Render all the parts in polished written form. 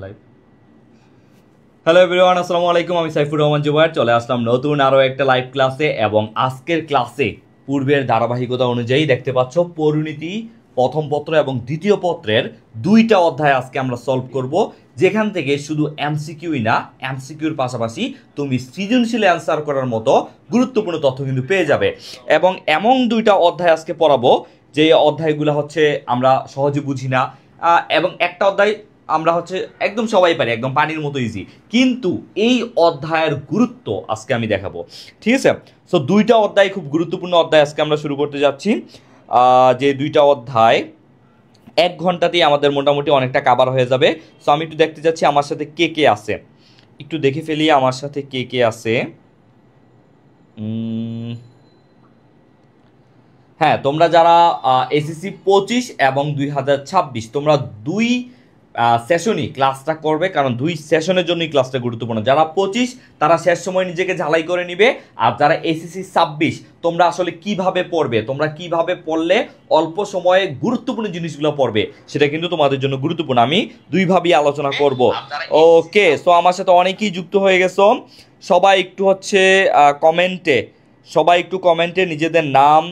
Live. Hello everyone, আসসালামু আলাইকুম। আমি সাইফুর রহমান জুবায়ের চলে আসলাম নতুন আরও একটা লাইভ ক্লাসে। এবং আজকের ক্লাসে পূর্বের ধারাবাহিকতা অনুযায়ী দেখতে পাচ্ছ পরিণতি প্রথম পত্র এবং দ্বিতীয় পত্রের দুইটা অধ্যায় আজকে আমরা সলভ করব, যেখান থেকে শুধু এমসিকিউই না, এমসিকিউর পাশাপাশি তুমি সৃজনশীল অ্যান্সার করার মতো গুরুত্বপূর্ণ তথ্য কিন্তু পেয়ে যাবে। এবং এমন দুইটা অধ্যায় আজকে পড়াবো যে অধ্যায়গুলো হচ্ছে আমরা সহজে বুঝি না, এবং একটা অধ্যায় আমরা হচ্ছে একদম সবাই পারি, একদম পানির মতো ইজি, কিন্তু এই অধ্যায়ের গুরুত্ব আজকে আমি দেখাবো। ঠিক আছে, সো দুইটা অধ্যায় খুব গুরুত্বপূর্ণ অধ্যায় আজকে আমরা শুরু করতে যাচ্ছি। যে দুইটা অধ্যায় 1 ঘন্টাতেই আমাদের মোটামুটি অনেকটা কাভার হয়ে যাবে। সো আমি একটু দেখতে যাচ্ছি আমার সাথে কে কে আছে, একটু দেখে ফেলি আমার সাথে কে কে আছে। হ্যাঁ, তোমরা যারা এসএসসি 25 এবং 2026 তোমরা দুই সেশনই ক্লাসটা করবে, কারণ দুই সেশনের জন্যই ক্লাসটা গুরুত্বপূর্ণ। যারা 25 তারা শেষ সময় নিজেকে ঝালাই করে নিবে, আর যারা এসএসসি 26 তোমরা আসলে কিভাবে পড়বে, তোমরা কিভাবে পড়লে অল্প সময়ে গুরুত্বপূর্ণ জিনিসগুলো পড়বে, সেটা কিন্তু তোমাদের জন্য গুরুত্বপূর্ণ। আমি দুইভাবেই আলোচনা করব। ওকে, সো আমার সাথে অনেকেই যুক্ত হয়ে গেছো। সবাই একটু হচ্ছে কমেন্টে নিজেদের নাম,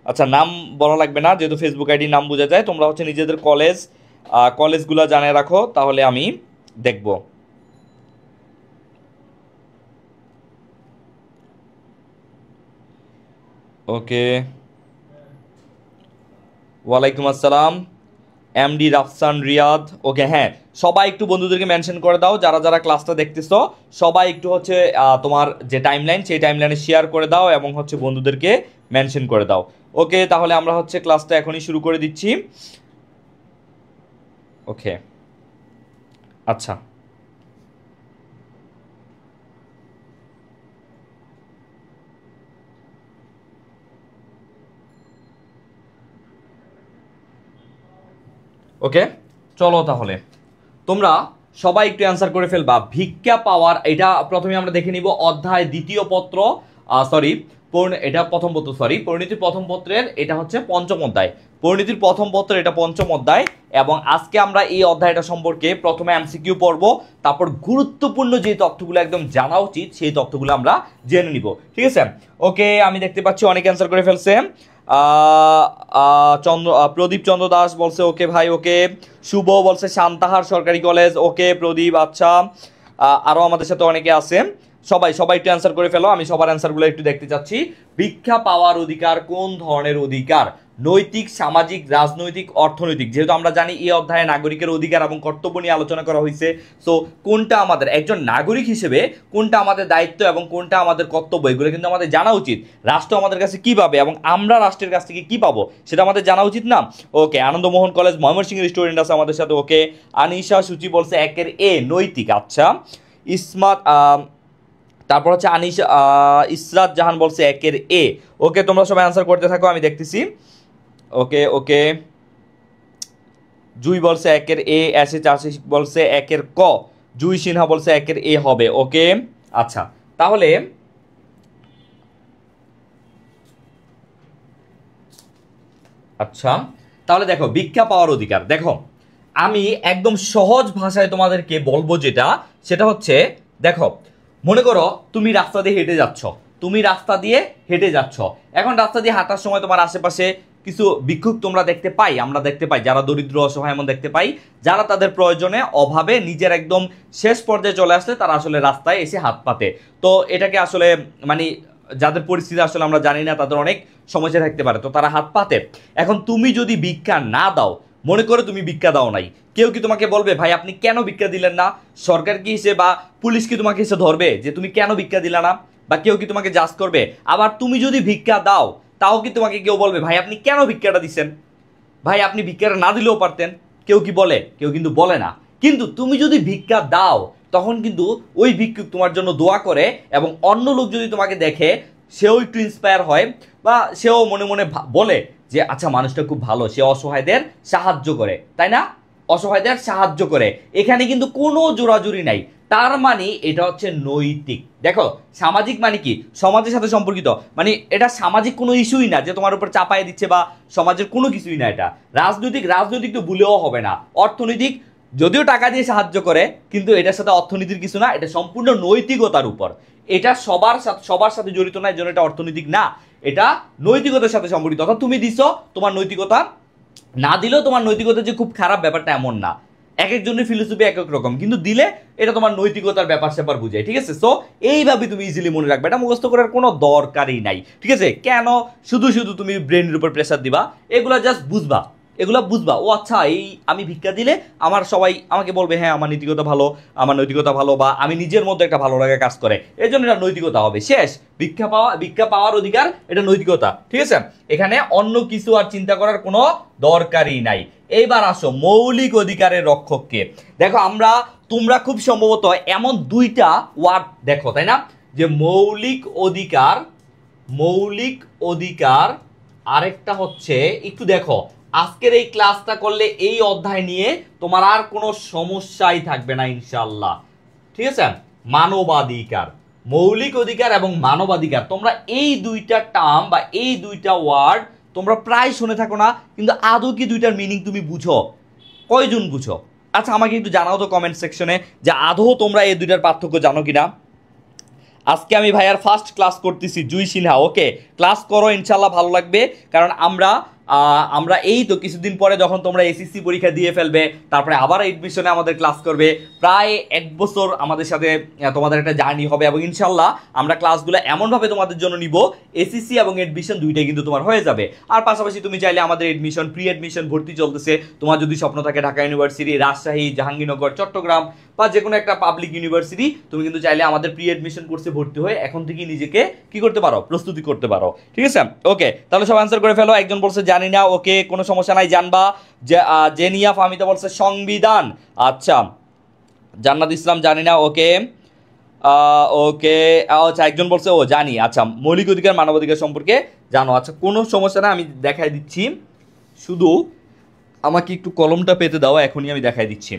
আচ্ছা নাম বলা লাগবে না যেহেতু ফেসবুক আইডি নাম বোঝা যায়, তোমরা হচ্ছে নিজেদের কলেজগুলো জানিয়ে রাখো, তাহলে আমি দেখব। ওকে, ওয়ালাইকুম আসসালাম এমডি রাফসান রিয়াদ। ওকে, হ্যাঁ সবাই একটু বন্ধুদেরকে মেনশন করে দাও, যারা যারা ক্লাসটা দেখতেছো সবাই একটু হচ্ছে তোমার যে টাইমলাইন সেই টাইমলাইনে শেয়ার করে দাও এবং হচ্ছে বন্ধুদেরকে মেনশন করে দাও। ওকে, তাহলে আমরা হচ্ছে ক্লাসটা এখনই শুরু করে দিচ্ছি। ওকে, আচ্ছা ওকে, চলো তাহলে তোমরা সবাই একটু অ্যান্সার করে ফেলবা। ভিক্ষা পাওয়ার, এটা প্রথমে আমরা দেখে নিব অধ্যায় দ্বিতীয় পত্র, এটা প্রথম পত্র, পরিণতির প্রথম পত্রের এটা হচ্ছে পঞ্চম অধ্যায়। পরিণতির প্রথম পত্রের এটা পঞ্চম অধ্যায়, এবং আজকে আমরা এই অধ্যায়টা সম্পর্কে প্রথমে এমসিকিউ পড়ব, তারপর গুরুত্বপূর্ণ যে তথ্যগুলো একদম জানা উচিত সেই তথ্যগুলো আমরা জেনে নিব। ঠিক আছে, ওকে, আমি দেখতে পাচ্ছি অনেকে অ্যান্সার করে ফেলছে। প্রদীপ চন্দ্র দাস বলছে ওকে ভাই, ওকে। শুভ বলছে শান্তাহার সরকারি কলেজ, ওকে প্রদীপ, আচ্ছা। আরও আমাদের সাথে অনেকে আছে, সবাই একটু অ্যান্সার করে ফেলো, আমি সবার অ্যান্সারগুলো একটু দেখতে চাচ্ছি। ভিক্ষা পাওয়ার অধিকার কোন ধরনের অধিকার? নৈতিক, সামাজিক, রাজনৈতিক, অর্থনৈতিক। যেহেতু আমরা জানি এই অধ্যায়ে নাগরিকের অধিকার এবং কর্তব্য নিয়ে আলোচনা করা হয়েছে, সো কোনটা আমাদের একজন নাগরিক হিসেবে কোনটা আমাদের দায়িত্ব এবং কোনটা আমাদের কর্তব্য, এগুলো কিন্তু আমাদের জানা উচিত। রাষ্ট্র আমাদের কাছে কী পাবে এবং আমরা রাষ্ট্রের কাছ থেকে কী পাবো সেটা আমাদের জানা উচিত না? ওকে, আনন্দমোহন কলেজ ময়মনসিংহের স্টুডেন্ট আছে আমাদের সাথে, ওকে। আনিশা সূচি বলছে 1 এ নৈতিক, আচ্ছা। ইসমাত, তারপর হচ্ছে ইসরাত জাহান বলছে 1 এ। ওকে, তোমরা সবাই অ্যান্সার করতে থাকো, আমি দেখতেছি। ওকে, জুই বলছে 1 এ, অ্যাসিস আশিস বলছে 1 ক, জুই সিনহা বলছে 1 এ হবে। ওকে, আচ্ছা তাহলে দেখো ভিক্ষা পাওয়ার অধিকার, দেখো আমি একদম সহজ ভাষায় তোমাদেরকে বলবো, সেটা হচ্ছে দেখো, মনে করো তুমি রাস্তা দিয়ে হেঁটে যাচ্ছ, এখন রাস্তা দিয়ে হাঁটার সময় তোমার আশেপাশে কিছু ভিক্ষুক আমরা দেখতে পাই, যারা দরিদ্র অসহায় এমন দেখতে পাই, যারা তাদের প্রয়োজনে অভাবে নিজের একদম শেষ পর্যায়ে চলে আসলে তারা আসলে রাস্তায় এসে হাত পাতে। তো এটাকে আসলে মানে যাদের পরিস্থিতি আসলে আমরা জানি না, তাদের অনেক সমস্যা থাকতে পারে, তো তারা হাত পাতে। এখন তুমি যদি ভিক্ষা না দাও, মনে করো তুমি ভিক্ষা দাও নাই, কেউ কি তোমাকে বলবে ভাই আপনি কেন ভিক্ষা দিলেন না? সরকার কি এসে বা পুলিশ কি তোমাকে এসে ধরবে যে তুমি কেন ভিক্ষা দিলা না? বা কেউ কি তোমাকে জাজ করবে? আবার তুমি যদি ভিক্ষা দাও, তাও কি তোমাকে কেউ বলবে ভাই আপনি কেন ভিক্ষাটা দিচ্ছেন? ভাই আপনি ভিক্ষাটা না দিলেও পারতেন। কেউ কি বলে? কেউ কিন্তু বলে না। কিন্তু তুমি যদি ভিক্ষা দাও, তখন কিন্তু ওই ভিক্ষুক তোমার জন্য দোয়া করে, এবং অন্য লোক যদি তোমাকে দেখে সেও একটু ইন্সপায়ার হয়, বা সেও মনে মনে বলে যে আচ্ছা মানুষটা খুব ভালো, সে অসহায়দের সাহায্য করে, তাই না? অসহায়দের সাহায্য করে, এখানে কিন্তু কোনো জোরাজুরি নাই। তার মানে এটা হচ্ছে নৈতিক। দেখো সামাজিক মানে কি? সমাজের সাথে সম্পর্কিত, মানে এটা সামাজিক কোনো ইস্যুই না যে তোমার উপর চাপায় দিচ্ছে, বা সমাজের কোনো কিছুই না। এটা রাজনৈতিক তো ভুলেও হবে না। অর্থনৈতিক যদিও টাকা দিয়ে সাহায্য করে, কিন্তু এটার সাথে অর্থনীতির কিছু না, এটা সম্পূর্ণ নৈতিকতার উপর। এটা সবার সাথে জড়িত না, এর জন্য এটা অর্থনৈতিক না, এটা নৈতিকতার সাথে সম্পর্কিত। অর্থাৎ তুমি দিছো, তোমার নৈতিকতা, না দিলেও তোমার নৈতিকতা যে খুব খারাপ ব্যাপারটা এমন না। এক একজনের ফিলোসফি এক এক রকম, কিন্তু দিলে এটা তোমার নৈতিকতার ব্যাপার স্যাপার বুঝায়, ঠিক আছে? সো এইভাবে তুমি ইজিলি মনে রাখবে, এটা মুখস্থ করার কোনো দরকারই নাই, ঠিক আছে? কেন শুধু শুধু তুমি ব্রেনের উপর প্রেসার দিবা? এগুলা জাস্ট বুঝবা, এগুলা বুঝবা, ও আচ্ছা এই আমি ভিক্ষা দিলে আমার সবাই আমাকে বলবে হ্যাঁ আমার নৈতিকতা ভালো, আমার নৈতিকতা ভালো, বা আমি নিজের মধ্যে একটা ভালো লাগা কাজ করে, এর জন্য এটা নৈতিকতা হবে। শেষ। ভিক্ষা পাওয়ার অধিকার, এটা নৈতিকতা, ঠিক আছে? এখানে অন্য কিছু আর চিন্তা করার কোনো দরকারই নাই। এইবার আসো মৌলিক অধিকারের রক্ষককে। দেখো তোমরা খুব সম্ভবত এমন দুইটা ওয়ার্ড দেখো, তাই না? যে মৌলিক অধিকার, আরেকটা হচ্ছে, একটু দেখো আজকের এই ক্লাসটা করলে এই অধ্যায় নিয়ে তোমার আর কোনো সমস্যাই থাকবে না ইনশাআল্লাহ, ঠিক আছে? মানবাধিকার, মৌলিক অধিকার এবং মানবাধিকার, তোমরা এই দুইটা টার্ম বা এই দুইটা ওয়ার্ড তোমরা প্রায় শুনে থাকো না, কিন্তু আদৌ কি দুইটার মিনিং তুমি বুঝো? কয়জন বুঝো? আচ্ছা আমাকে একটু জানাও তো কমেন্ট সেকশনে যে আদৌ তোমরা এই দুইটার পার্থক্য জানো কিনা। আজকে আমি ভাইয়ার ফার্স্ট ক্লাস করতেছি, জুই সিনহা। ওকে, ক্লাস করো, ইনশাল্লাহ ভালো লাগবে। কারণ আমরা এই তো কিছুদিন পরে যখন তোমরা এসএসসি পরীক্ষা দিয়ে ফেলবে, তারপরে আবার এডমিশনে আমাদের ক্লাস করবে, প্রায় 1 বছর আমাদের সাথে তোমাদের একটা জার্নি হবে, এবং ইনশাল্লাহ আমরা ক্লাসগুলো এমনভাবে তোমাদের জন্য নিব, এসএসসি এবং এডমিশন দুইটাই কিন্তু তোমার হয়ে যাবে। আর পাশাপাশি তুমি চাইলে আমাদের এডমিশন, প্রি এডমিশন ভর্তি চলতেছে, তোমার যদি স্বপ্ন থাকে ঢাকা ইউনিভার্সিটি, রাজশাহী, জাহাঙ্গীরনগর, চট্টগ্রাম বা যে কোনো একটা পাবলিক ইউনিভার্সিটি, তুমি কিন্তু চাইলে আমাদের প্রি এডমিশন কোর্সে ভর্তি হয়ে এখন থেকেই নিজেকে কি করতে পারো, প্রস্তুতি করতে পারো, ঠিক আছে? ওকে, তাহলে সব আনসার করে ফেলো। একজন বলছে জানি না, ওকে কোনো সমস্যা নাই, জানবা। জেনিয়া ফাহমিদা বলছে সংবিধান। আচ্ছা, জান্নাত ইসলাম জানি না, ওকে ওকে। আচ্ছা একজন বলছে ও জানি। আচ্ছা, মৌলিক অধিকার মানবাধিকার সম্পর্কে জানো, আচ্ছা কোনো সমস্যা না, আমি দেখাই দিচ্ছি, শুধু আমাকে একটু কলমটা পেতে দাও, এখনই আমি দেখাই দিচ্ছি।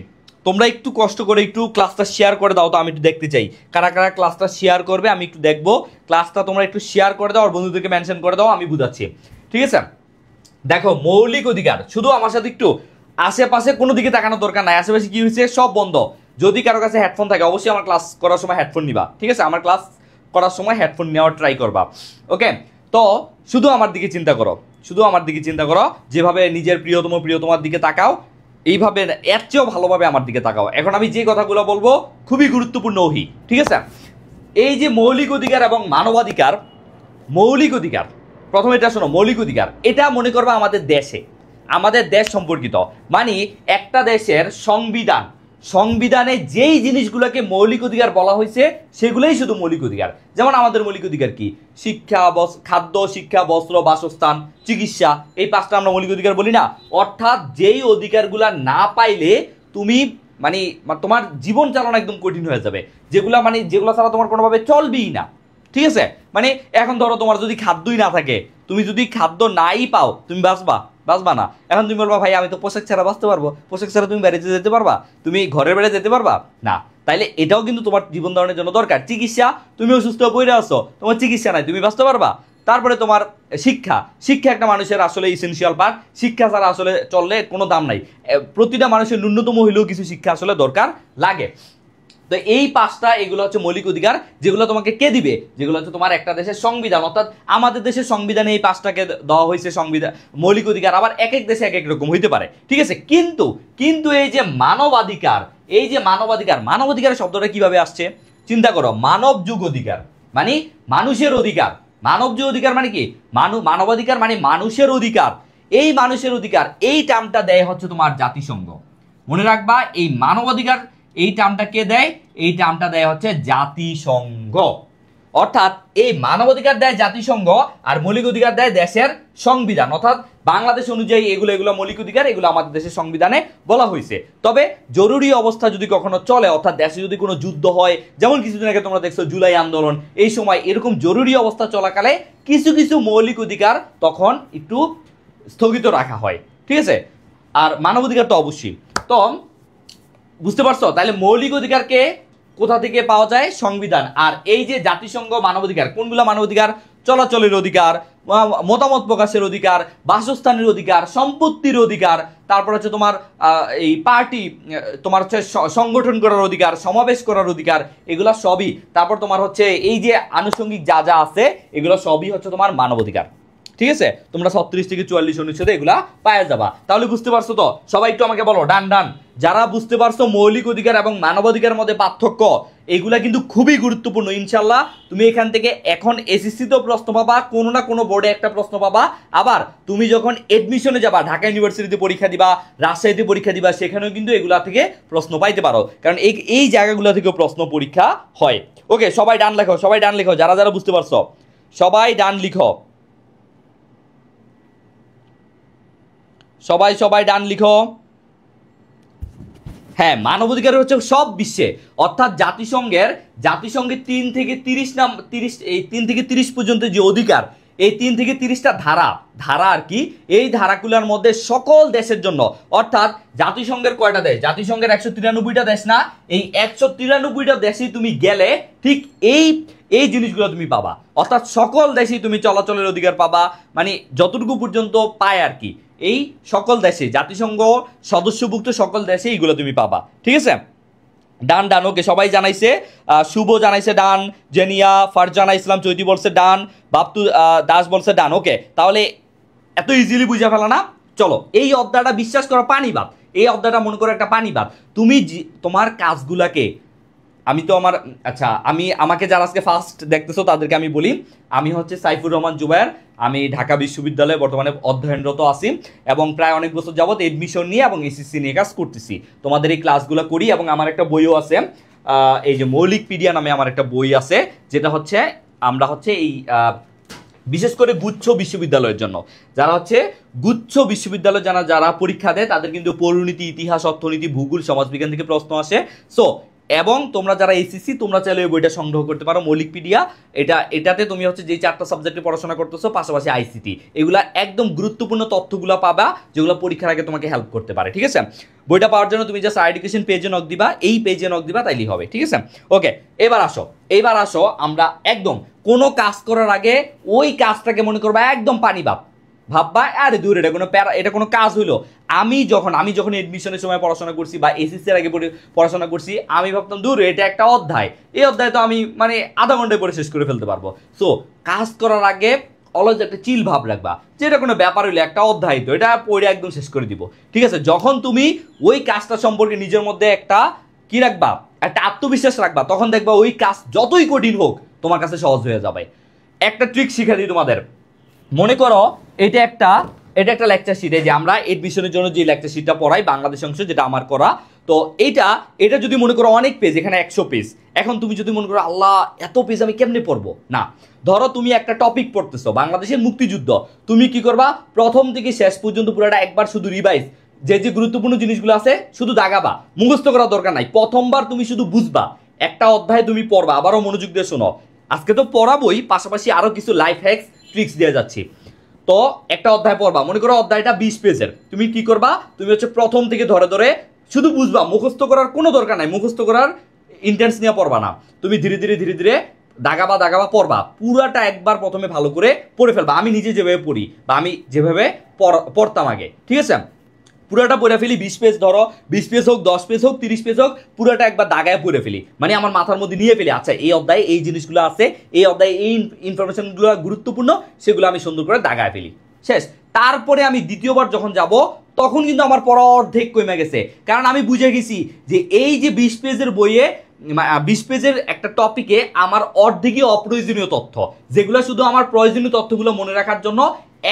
তোমরা একটু কষ্ট করে একটু ক্লাসটা শেয়ার করে দাও তো, আমি একটু দেখতে চাই কারা কারা ক্লাসটা শেয়ার করবে, আমি একটু দেখবো। ক্লাসটা তোমরা একটু শেয়ার করে দাও আর বন্ধুদেরকে মেনশন করে দাও, আমি বুঝাচ্ছি, ঠিক আছে? দেখো মৌলিক অধিকার, শুধু আমার সাথে একটু আশেপাশে কোনো দিকে তাকানোর দরকার নাই, আশেপাশে কি হয়েছে সব বন্ধ। যদি কারো কাছে হেডফোন থাকে অবশ্যই আমার ক্লাস করার সময় হেডফোন নিবা, ঠিক আছে? আমার ক্লাস করার সময় হেডফোন নেওয়ার ট্রাই করবা, ওকে? তো শুধু আমার দিকে চিন্তা করো, শুধু আমার দিকে চিন্তা করো, যেভাবে নিজের প্রিয়তমার দিকে তাকাও, এইভাবে এর চেয়েও ভালোভাবে আমার দিকে তাকাও। এখন আমি যে কথাগুলো বলবো খুবই গুরুত্বপূর্ণ ওহি, ঠিক আছে? এই যে মৌলিক অধিকার এবং মানবাধিকার, মৌলিক অধিকার, প্রথমে এটা শোনো, মৌলিক অধিকার এটা মনে করবা আমাদের দেশ সম্পর্কিত, মানে একটা দেশের সংবিধানে যেই জিনিসগুলোকে মৌলিক অধিকার বলা হয়েছে সেগুলোই শুধু মৌলিক অধিকার। যেমন আমাদের মৌলিক অধিকার কি? শিক্ষা, খাদ্য, শিক্ষা, বস্ত্র, বাসস্থান, চিকিৎসা, এই 5টা আমরা মৌলিক অধিকার বলি না? অর্থাৎ যেই অধিকারগুলা না পাইলে তুমি মানে তোমার জীবন চালানো একদম কঠিন হয়ে যাবে, যেগুলো ছাড়া তোমার কোনোভাবে চলবেই না, ঠিক আছে? মানে এখন ধরো তোমার যদি খাদ্যই না থাকে, তুমি যদি খাদ্য নাই পাও, তুমি বাঁচবা না। এখন তুমি বলবা ভাই আমি তো পোশাক ছাড়া বাঁচতে পারবো, পোশাক ছাড়া তুমি বাইরে যেতে পারবা? তুমি ঘরের বাইরে যেতে পারবা না। তাইলে এটাও কিন্তু তোমার জীবন ধারণের জন্য দরকার। চিকিৎসা, তুমি অসুস্থ পড়ে আসছো, তোমার চিকিৎসা নাই, তুমি বাঁচতে পারবা? তারপরে তোমার শিক্ষা একটা মানুষের আসলে ইসেনশিয়াল পার্ট। শিক্ষা ছাড়া আসলে চললে কোনো দাম নাই। প্রতিটা মানুষের ন্যূনতম হইলেও কিছু শিক্ষা আসলে দরকার লাগে। তো এই 5টা এগুলো হচ্ছে মৌলিক অধিকার, যেগুলো তোমাকে কে দিবে? যেগুলো হচ্ছে তোমার একটা দেশের সংবিধান, অর্থাৎ আমাদের দেশের সংবিধানে এই 5টাকে দেওয়া হয়েছে সংবিধান, মৌলিক অধিকার। আবার এক এক দেশে এক এক রকম হইতে পারে, ঠিক আছে? কিন্তু এই যে মানবাধিকার শব্দটা কিভাবে আসছে চিন্তা করো। মানবযুগ অধিকার মানে মানুষের অধিকার, মানবযুগ অধিকার মানে কি? মানবাধিকার মানে মানুষের অধিকার। এই মানুষের অধিকার, এই টার্মটা দেয় হচ্ছে তোমার জাতিসংঘ। মনে রাখবা, এই মানবাধিকার এই টার্মটা কে দেয়? এই টার্মটা দেয় হচ্ছে জাতিসংঘ। অর্থাৎ এই মানবাধিকার দেয় জাতিসংঘ আর মৌলিক অধিকার দেয় দেশের সংবিধান। অর্থাৎ বাংলাদেশ অনুযায়ী এগুলো মৌলিক অধিকার, এগুলো আমাদের দেশের সংবিধানে বলা হয়েছে। তবে জরুরি অবস্থা যদি কখনো চলে, অর্থাৎ দেশে যদি কোনো যুদ্ধ হয়, যেমন কিছুদিন আগে তোমরা দেখছো জুলাই আন্দোলন, এই সময় এরকম জরুরি অবস্থা চলাকালে কিছু কিছু মৌলিক অধিকার তখন একটু স্থগিত রাখা হয়, ঠিক আছে? আর মানবাধিকার তো অবশ্যই। তো বুঝতে পারছো? তাহলে মৌলিক অধিকারকে কোথা থেকে পাওয়া যায়? সংবিধান। আর এই যে জাতিসংঘ মানবাধিকার, কোনগুলো মানবাধিকার? চলাচলের অধিকার, মতামত প্রকাশের অধিকার, বাসস্থানের অধিকার, সম্পত্তির অধিকার, তারপর হচ্ছে তোমার এই পার্টি, তোমার হচ্ছে সংগঠন করার অধিকার, সমাবেশ করার অধিকার, এগুলা সবই। তারপর তোমার হচ্ছে এই যে আনুষঙ্গিক যা যা আছে এগুলো সবই হচ্ছে তোমার মানবাধিকার। ঠিক আছে, তোমরা 36 থেকে 44 অনুচ্ছেদে এগুলা পাওয়া যাবা। তাহলে বুঝতে পারছো তো? সবাই একটু আমাকে বলো ডান ডান। যারা বুঝতে পারছো মৌলিক অধিকার এবং মানবাধিকারের মধ্যে পার্থক্য, এগুলা কিন্তু খুবই গুরুত্বপূর্ণ। ইনশাল্লাহ তুমি এখান থেকে এখন এসএসসিতেও প্রশ্ন পাবা, কোনো না কোনো বোর্ডে একটা প্রশ্ন পাবা। আবার তুমি যখন এডমিশনে যাবা, ঢাকা ইউনিভার্সিটিতে পরীক্ষা দিবা, রাজশাহীতে পরীক্ষা দিবা, সেখানেও কিন্তু এগুলা থেকে প্রশ্ন পাইতে পারো, কারণ এই জায়গাগুলো থেকেও প্রশ্ন পরীক্ষা হয়। ওকে, সবাই ডান লেখো, সবাই ডান লেখো, যারা যারা বুঝতে পারছো সবাই ডান লিখো, সবাই ডান লিখো। হ্যাঁ, মানবাধিকার হচ্ছে সব বিশ্বে, অর্থাৎ জাতিসংঘের 3 থেকে 30 পর্যন্ত যে অধিকার, এই 3 থেকে 30টা ধারা আর কি, এই ধারাগুলোর মধ্যে সকল দেশের জন্য, অর্থাৎ জাতিসংঘের কয়টা দেশ? জাতিসংঘের 193টা দেশ না? এই 193টা দেশেই তুমি গেলে ঠিক এই জিনিসগুলো তুমি পাবা, অর্থাৎ সকল দেশেই তুমি চলাচলের অধিকার পাবা, মানে যতটুকু পর্যন্ত পায় আর কি, এই সকল দেশে, জাতিসংঘ সদস্যভুক্ত সকল দেশে এইগুলো তুমি পাবা। ঠিক আছে, ডান ডান। ওকে, সবাই জানাইছে, শুভ জানাইছে ডান, জেনিয়া, ফারজানা ইসলাম চৈতি বলছে ডান, বাপ্তু দাস বলছে ডান। ওকে, তাহলে এত ইজিলি বুঝে ফেলা না? চলো, এই অধ্যায়টা বিশ্বাস করো পানিবাদ, এই অধ্যায়টা মনে করো একটা পানিবাদ। তুমি তোমার কাজগুলাকে, আমি তো আমার আমাকে যারা আজকে ফার্স্ট দেখতেছো তাদেরকে আমি বলি, আমি হচ্ছে সাইফুর রহমান জুবায়ের, আমি ঢাকা বিশ্ববিদ্যালয়ে বর্তমানে অধ্যয়নরত আছি এবং প্রায় অনেক বছর যাবত এডমিশন নিয়ে এবং এসএসসি নিয়ে কাজ করতেছি। তোমাদের এই ক্লাসগুলো করি এবং আমার একটা বইও আছে, এই যে মৌলিকপিডিয়া নামে আমার একটা বই আছে, যেটা হচ্ছে আমরা হচ্ছে এই বিশেষ করে গুচ্ছ বিশ্ববিদ্যালয়ের জন্য, যারা হচ্ছে গুচ্ছ বিশ্ববিদ্যালয় যারা পরীক্ষা দেয় তাদের কিন্তু পরিণীতি, ইতিহাস, অর্থনীতি, ভূগোল, সমাজবিজ্ঞান থেকে প্রশ্ন আসে। সো এবং তোমরা যারা এসএসসি তোমরা চাইলে ওই বইটা সংগ্রহ করতে পারো, মৌলিকপিডিয়া। এটাতে তুমি হচ্ছে যে 4টা সাবজেক্টে পড়াশোনা করতেছো, পাশাপাশি আইসিটি, এগুলা একদম গুরুত্বপূর্ণ তথ্যগুলো পাবা যেগুলো পরীক্ষার আগে তোমাকে হেল্প করতে পারে। ঠিক আছে, বইটা পাওয়ার জন্য তুমি জাস্ট এডুকেশন পেজে নক দিবা, এই পেজে নক দিবা, তাইলেই হবে। ঠিক আছে, ওকে, এবার আসো আমরা একদম কোনো কাজ করার আগে ওই কাজটাকে মনে করবা একদম পানিবাদ, ভাববা আরে দূর, এটা কোনো কাজ হইলো। আমি যখন এডমিশনের সময় পড়াশোনা করছি বা এসএসসির আগে পড়াশোনা করছি, আমি ভাবতাম দূর এটা একটা অধ্যায়, এই অধ্যায় তো আমি মানে আধা ঘন্টায় পড়ে শেষ করে ফেলতে পারবো। সো কাজ করার আগে অলওয়েজ একটা চিল ভাব রাখবা, যে এটা কোনো ব্যাপার হইলে একটা অধ্যায় তো, এটা পড়ে একদম শেষ করে দিব। ঠিক আছে, যখন তুমি ওই কাজটা সম্পর্কে নিজের মধ্যে একটা কি রাখবা, একটা আত্মবিশ্বাস রাখবা, তখন দেখবা ওই কাজ যতই কঠিন হোক তোমার কাছে সহজ হয়ে যাবে। একটা ট্রিক শিখা দিই তোমাদের। মনে করো এটা একটা লেকচার শিট, এই যে আমরা এডমিশনের জন্য যে লেকচার শিটটা পড়াই বাংলাদেশ অংশ, যেটা আমার করা, তো এটা যদি মনে করো অনেক পেজ, এখানে 100 পেজ। এখন তুমি যদি মনে করো আল্লাহ এত পেজ আমি কেমনে পড়বো, না, ধরো তুমি একটা টপিক পড়তেছো বাংলাদেশের মুক্তিযুদ্ধ, তুমি কি করবা, প্রথম থেকে শেষ পর্যন্ত পুরোটা একবার শুধু রিভাইজ, যে গুরুত্বপূর্ণ জিনিসগুলো আছে শুধু দাগাবা, মুখস্থ করার দরকার নাই। প্রথমবার তুমি শুধু বুঝবা, একটা অধ্যায় তুমি পড়বা, আবারও মনোযোগ দিয়ে শোনো। আজকে তো পড়াবোই, পাশাপাশি আরো কিছু লাইফ হ্যাকস, ট্রিক্স দিয়ে যাচ্ছি। তো একটা অধ্যায় পড়বা, মনে করো অধ্যায়টা 20 পেজের, তুমি কি করবা, তুমি হচ্ছে প্রথম থেকে ধরে ধরে শুধু বুঝবা, মুখস্থ করার কোনো দরকার নাই, মুখস্থ করার ইন্টেন্স নিয়ে পড়বা না, তুমি ধীরে ধীরে দাগাবা পড়বা, পুরাটা একবার প্রথমে ভালো করে পড়ে ফেলবা। আমি নিজে যেভাবে পড়ি বা আমি যেভাবে পড়তাম আগে, ঠিক আছে, পুরাটা পড়ে ফেলি। 20 পেজ ধরো, 20 পেজ হোক, 10 পেজ হোক, 30 পেজ হোক, পুরাটা একবার দাগায় পড়ে ফেলি, মানে আমার মাথার মধ্যে নিয়ে ফেলি, আচ্ছা এই অধ্যায়ে এই জিনিসগুলো আছে, এই অধ্যায়ে এই ইনফরমেশনগুলো গুরুত্বপূর্ণ, সেগুলো আমি সুন্দর করে দাগায় ফেলি, শেষ। তারপরে আমি দ্বিতীয়বার যখন যাব তখন কিন্তু আমার পড়া অর্ধেক কমে গেছে, কারণ আমি বুঝে গেছি যে এই যে 20 পেজের বইয়ে 20 পেজের একটা টপিকে আমার অর্ধেকই অপ্রয়োজনীয় তথ্য, যেগুলো শুধু আমার প্রয়োজনীয় তথ্যগুলো মনে রাখার জন্য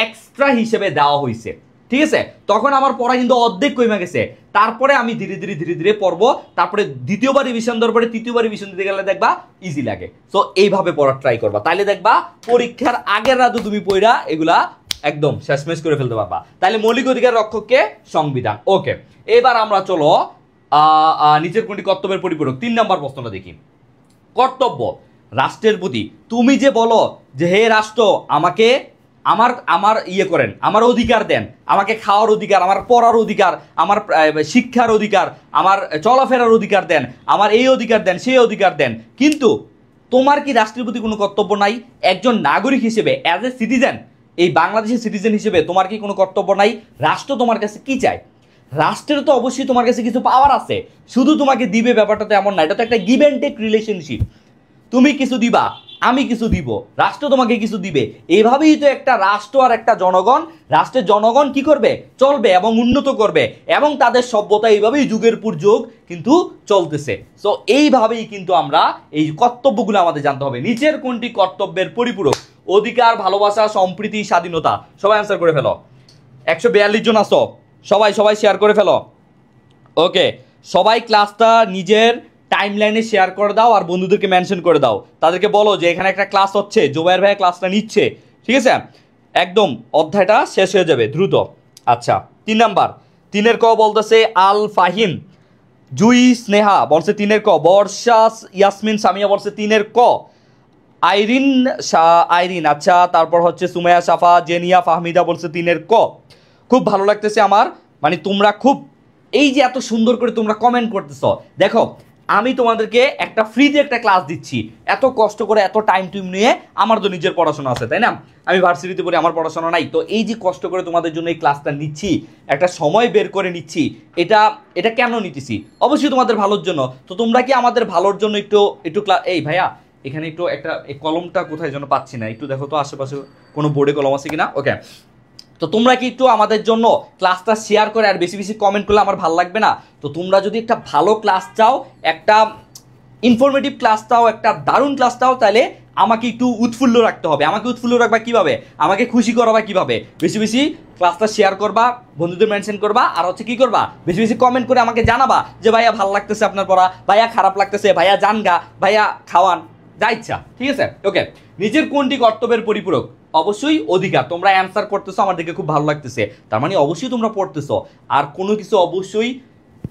এক্সট্রা হিসেবে দেওয়া হয়েছে। ঠিক আছে, তখন আমার পড়া কিন্তু অর্ধেক কমে গেছে। তারপরে আমি ধীরে ধীরে পড়বো, তারপরে দ্বিতীয়বার রিভিশন দেওয়ার পরে তৃতীয়বার রিভিশন দিতে গেলে দেখবা ইজি লাগে। সো এইভাবে পড়ার ট্রাই করবা, তাইলে দেখবা পরীক্ষার আগের রাতে তুমি পড়া এগুলা একদম শেষমেশ করে ফেলতে পারবা। তাহলে মৌলিক অধিকার রক্ষককে সংবিধান। ওকে, এবার আমরা চলো নিচের কোনটি কর্তব্যের পরিপূরক, 3 নম্বর প্রশ্নটা দেখি। কর্তব্য রাষ্ট্রের প্রতি, তুমি যে বলো যে হে রাষ্ট্র আমাকে আমার ইয়ে করেন, আমার অধিকার দেন, আমাকে খাওয়ার অধিকার, আমার পড়ার অধিকার, আমার শিক্ষার অধিকার, আমার চলাফেরার অধিকার দেন, আমার এই অধিকার দেন, সেই অধিকার দেন, কিন্তু তোমার কি রাষ্ট্রের প্রতি কোনো কর্তব্য নাই? একজন নাগরিক হিসেবে, অ্যাজ এ সিটিজেন, এই বাংলাদেশের সিটিজেন হিসেবে তোমার কি কোনো কর্তব্য নাই? রাষ্ট্র তোমার কাছে কি চায়? রাষ্ট্রের তো অবশ্যই তোমার কাছে কিছু পাওয়ার আছে, শুধু তোমাকে দিবে ব্যাপারটা তো এমন না, এটা তো একটা গিভ অ্যান্ড টেক রিলেশনশিপ। তুমি কিছু দিবা, আমি কিছু দিব, রাষ্ট্র তোমাকে কিছু দিবে। এইভাবেই তো একটা রাষ্ট্র আর একটা জনগণ, রাষ্ট্রের জনগণ কি করবে? চলবে এবং উন্নত করবে, এবং তাদের সভ্যতা এইভাবেই যুগের পর যুগ কিন্তু চলতেছে। সো এইভাবেই কিন্তু আমরা এই কর্তব্যগুলো আমাদের জানতে হবে। নিচের কোনটি কর্তব্যের পরিপূরক? অধিকার, ভালোবাসা, সম্প্রীতি, স্বাধীনতা। সবাই অ্যান্সার করে ফেলো। 142 জন আসো, সবাই সবাই শেয়ার করে ফেলো। ওকে, সবাই ক্লাসটা নিজের টাইমলাইনে শেয়ার করে দাও আর বন্ধুদেরকে মেনশন করে দাও। তাদেরকে বলো যে এখানে একটা ক্লাস হচ্ছে, জোবায়ের ভাই ক্লাসটা নিচ্ছে, ঠিক আছে? একদম অধ্যায়টা শেষ হয়ে যাবে দ্রুত। আচ্ছা, 3 নাম্বার, 3-এর ক বলতেছে আল ফাহিম। জুই স্নেহা বলছে 3-এর ক। বর্ষা ইয়াসমিন সামিয়া বলছে 3-এর ক। আইরিন আইরিন, আচ্ছা, তারপর হচ্ছে সুমাইয়া সাফা, জেনিয়া ফাহমিদা বলছে 3-এর ক। খুব ভালো লাগতেছে আমার, মানে তোমরা খুব এই যে এত সুন্দর করে তোমরা কমেন্ট করতেছ। দেখো, আমি তোমাদেরকে একটা ফ্রিতে একটা ক্লাস দিচ্ছি, এত কষ্ট করে এত টাইম নিয়ে। আমার তো নিজের পড়াশোনা আছে, তাই না? আমি ভার্সিটিতে পড়ি, আমার পড়াশোনা নাই। তো এই যে কষ্ট করে তোমাদের জন্য এই ক্লাসটা নিচ্ছি, একটা সময় বের করে নিচ্ছি, এটা কেন নিতেছি? অবশ্যই তোমাদের ভালোর জন্য। তো তোমরা কি আমাদের ভালোর জন্য একটু একটু এই ভাইয়া এখানে একটু একটা এই কলমটা কোথায় যেন পাচ্ছি না, একটু দেখো তো আশেপাশে কোনো বোর্ডে কলম আছে কিনা। ওকে, তো তোমরা কি একটু আমাদের জন্য ক্লাসটা শেয়ার করে আর বেশি বেশি কমেন্ট করলে আমার ভালো লাগবে না? তো তোমরা যদি একটা ভালো ক্লাস চাও, একটা ইনফরমেটিভ ক্লাস চাও, একটা দারুণ ক্লাস চাও, তাহলে আমাকে একটু উৎফুল্ল রাখতে হবে। আমাকে উৎফুল্ল রাখবা কিভাবে? আমাকে খুশি করাবা কিভাবে? বেশি বেশি ক্লাসটা শেয়ার করবা, বন্ধুদের মেনশন করবা, আর হচ্ছে কি করবা? বেশি বেশি কমেন্ট করে আমাকে জানাবা যে ভাইয়া ভালো লাগতেছে আপনার পড়া, ভাইয়া খারাপ লাগতেছে, ভাইয়া জানগা, ভাইয়া খাওয়ান, যা ইচ্ছা, ঠিক আছে? ওকে, নিচের কোনটি কর্তব্যের পরিপূরক? অবশ্যই অধিকার। তোমরা অ্যান্সার করতেছো, আমার দেখে খুব ভালো লাগতেছে, তার মানে অবশ্যই তোমরা পড়তেছো। আর কোনো কিছু অবশ্যই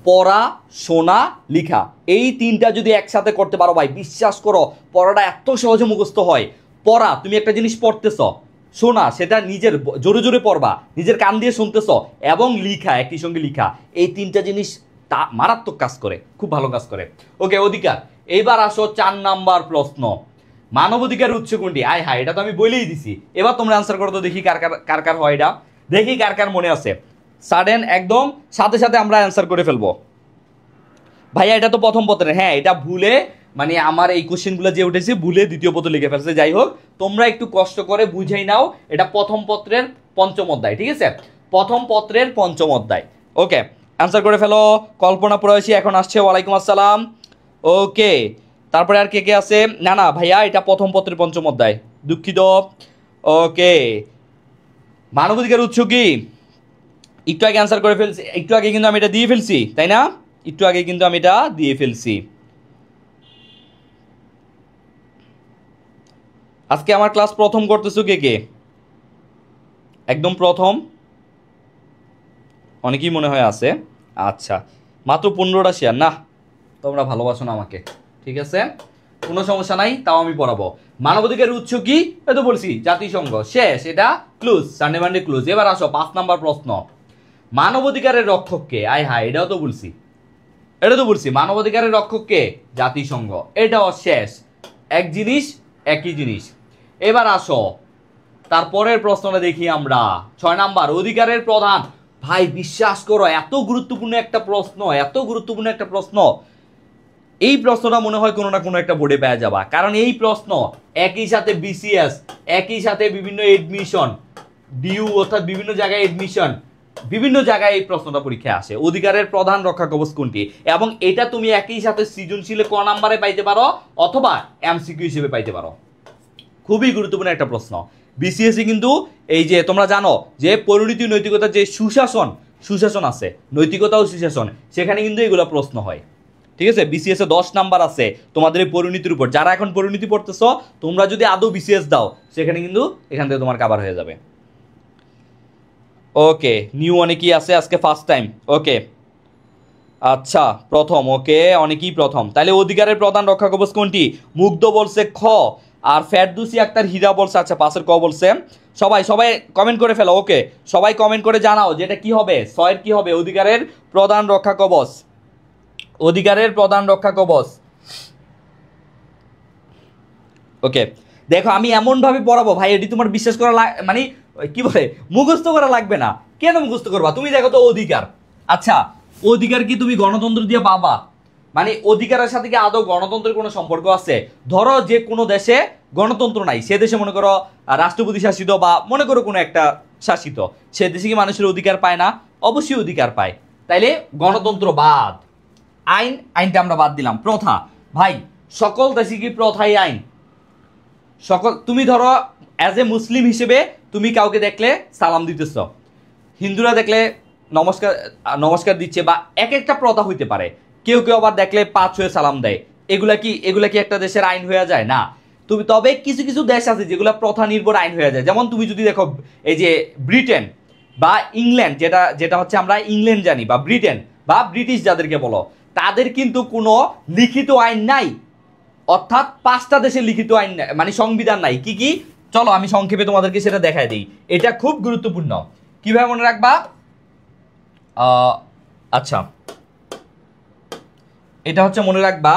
পড়া, শোনা, লিখা, এই 3টা যদি একসাথে করতে পারো ভাই, বিশ্বাস করো পড়াটা এত সহজে মুখস্থ হয়। পড়া, তুমি একটা জিনিস পড়তেছ, শোনা সেটা নিজের জোরে জোরে পড়বা, নিজের কান দিয়ে শুনতেছ, এবং লিখা, একই সঙ্গে লিখা, এই 3টা জিনিস তা মারাত্মক কাজ করে, খুব ভালো কাজ করে। ওকে, অধিকার। এইবার আসো 4 নাম্বার প্রশ্ন, মানবাধিকার উৎস কোনটি? আয় হায়, এটা তো আমি বলেই দিছি। এবার তোমরা অ্যান্সার করো তো, দেখি কার কার হয় এটা, দেখি কার কার মনে আছে। সাডেন একদম সাথে সাথে আমরা অ্যান্সার করে ফেলবো। ভাইয়া এটা তো প্রথম পত্রের, হ্যাঁ এটা ভুলে, মানে আমার এই কোশ্চেনগুলো যে উঠেছে ভুলে দ্বিতীয় পত্র লিখে ফেলছে। যাই হোক, তোমরা একটু কষ্ট করে বুঝেই নাও, এটা প্রথম পত্রের 5ম অধ্যায়, ঠিক আছে? প্রথম পত্রের 5ম অধ্যায়। ওকে, অ্যান্সার করে ফেলো। কল্পনা প্রয়াসী এখন আসছে, ওয়ালাইকুম আসসালাম। ওকে, তারপরে আর কে কে আছে? না না ভাইয়া, এটা প্রথম পত্রের 5ম অধ্যায়, দুঃখিত। ওকে, মানবাধিকার উৎস কি? একটু আগে অ্যান্সার করে ফেলছি, একটু আগে কিন্তু আমি এটা দিয়ে ফেলছি, তাই না? একটু আগে কিন্তু আমি এটা দিয়ে ফেলছি। আজকে আমার ক্লাস প্রথম করতেছো কে কে? একদম প্রথম অনেকেই মনে হয় আছে। আচ্ছা, মাত্র 15টা শেয়ার, না তোমরা ভালোবাসো না আমাকে, ঠিক আছে, কোনো সমস্যা নাই, তাও আমি পড়াবো। মানবাধিকার উৎস কি? এটা বলছি জাতিসংঘ, শেষ, এটা ক্লুজ, সানডে মানডে ক্লুজ। এবার আসো 5 নাম্বার প্রশ্ন, মানবাধিকারের রক্ষক কে? আয় হায়, এটাও তো বলছি, এটা তো বলছি, মানবাধিকারের রক্ষক কে? জাতিসংঘ, এটাও শেষ, এক জিনিস একই জিনিস। এবার আসো তারপরের প্রশ্নটা দেখি আমরা, 6 নাম্বার, অধিকারের প্রধান। ভাই বিশ্বাস করো, এত গুরুত্বপূর্ণ একটা প্রশ্ন, এত গুরুত্বপূর্ণ একটা প্রশ্ন, এই প্রশ্নটা মনে হয় কোনো না কোনো একটা বোর্ডে পেয়ে যাবা, কারণ এই প্রশ্ন একই সাথে বিসিএস, একই সাথে বিভিন্ন এডমিশন, ডিইউ অর্থাৎ বিভিন্ন জায়গায় এডমিশন, বিভিন্ন জায়গায় এই প্রশ্নটা পরীক্ষায় আসে। অধিকারের প্রধান রক্ষা কবচ কোনটি? এবং এটা তুমি একই সাথে সৃজনশীলে ক নাম্বারে পাইতে পারো অথবা এমসিকিউ হিসেবে পাইতে পারো। খুবই গুরুত্বপূর্ণ একটা প্রশ্ন। বিসিএসই কিন্তু এই যে তোমরা জানো যে পরিণতি নৈতিকতার যে সুশাসন আছে, নৈতিকতা ও সুশাসন, সেখানে কিন্তু এগুলো প্রশ্ন হয়, ঠিক আছে? বিসিএস এ 10 নাম্বার আছে তোমাদের এই পরিণতির উপর। যারা এখন পরিণতি পড়তেছ, তোমরা যদি আদৌ বিসিএস দাও, সেখানে কিন্তু এখান থেকে তোমার কভার হয়ে যাবে। ওকে, নিউ অনেকেই আছে আজকে ফার্স্ট টাইম। ওকে, আচ্ছা প্রথম, ওকে অনেকেই প্রথম। তাহলে অধিকারের প্রধান রক্ষা কবচ কোনটি? মুগ্ধ বলছে খ, আর ফেরদৌসী আক্তার হীরা বলছে আচ্ছা 5-এর ক বলছে। সবাই সবাই কমেন্ট করে ফেলো। ওকে, সবাই কমেন্ট করে জানাও যে এটা কি হবে, 6-এর কি হবে? অধিকারের প্রধান রক্ষা কবচ, অধিকারের প্রধান রক্ষা কবচ। ওকে, দেখো আমি এমন ভাবে পড়াবো ভাই, এটি তোমার বিশ্বাস করা মানে কি বলে মুখস্থ করা লাগবে না। কেন মুখস্থ করবা? তুমি দেখো তো অধিকার, আচ্ছা অধিকার কি তুমি গণতন্ত্র দিয়ে পাবা? মানে অধিকারের সাথে কি আদৌ গণতন্ত্রের কোনো সম্পর্ক আছে? ধরো যে কোনো দেশে গণতন্ত্র নাই, সে দেশে মনে করো রাষ্ট্রপতি শাসিত বা মনে করো কোনো একটা শাসিত, সে দেশে কি মানুষের অধিকার পায় না? অবশ্যই অধিকার পায়। তাইলে গণতন্ত্র বাদ, আইনটা আমরা বাদ দিলাম। প্রথা, ভাই সকল দেশে কি প্রথাই আইন? সকল, তুমি ধরো অ্যাজ এ মুসলিম হিসেবে তুমি কাউকে দেখলে সালাম দিতেছ, হিন্দুরা দেখলে নমস্কার নমস্কার দিচ্ছে, বা এক একটা প্রথা হইতে পারে। কেউ কেউ আবার দেখলে পাঁচ হয়ে সালাম দেয়। এগুলা কি একটা দেশের আইন হয়ে যায়? না। তুমি তবে কিছু কিছু দেশ আছে যেগুলো প্রথা নির্ভর আইন হয়ে যায়। যেমন তুমি যদি দেখো এই যে ব্রিটেন বা ইংল্যান্ড, যেটা হচ্ছে আমরা ইংল্যান্ড জানি, বা ব্রিটেন বা ব্রিটিশ যাদেরকে বলো, তাদের কিন্তু কোনো লিখিত আইন নাই। অর্থাৎ 5টা দেশের লিখিত আইন মানে সংবিধান নাই। কি কি? চলো আমি সংক্ষেপে তোমাদেরকে সেটা দেখাই দিই, এটা খুব গুরুত্বপূর্ণ। কিভাবে মনে রাখবা? আচ্ছা, এটা হচ্ছে মনে রাখবা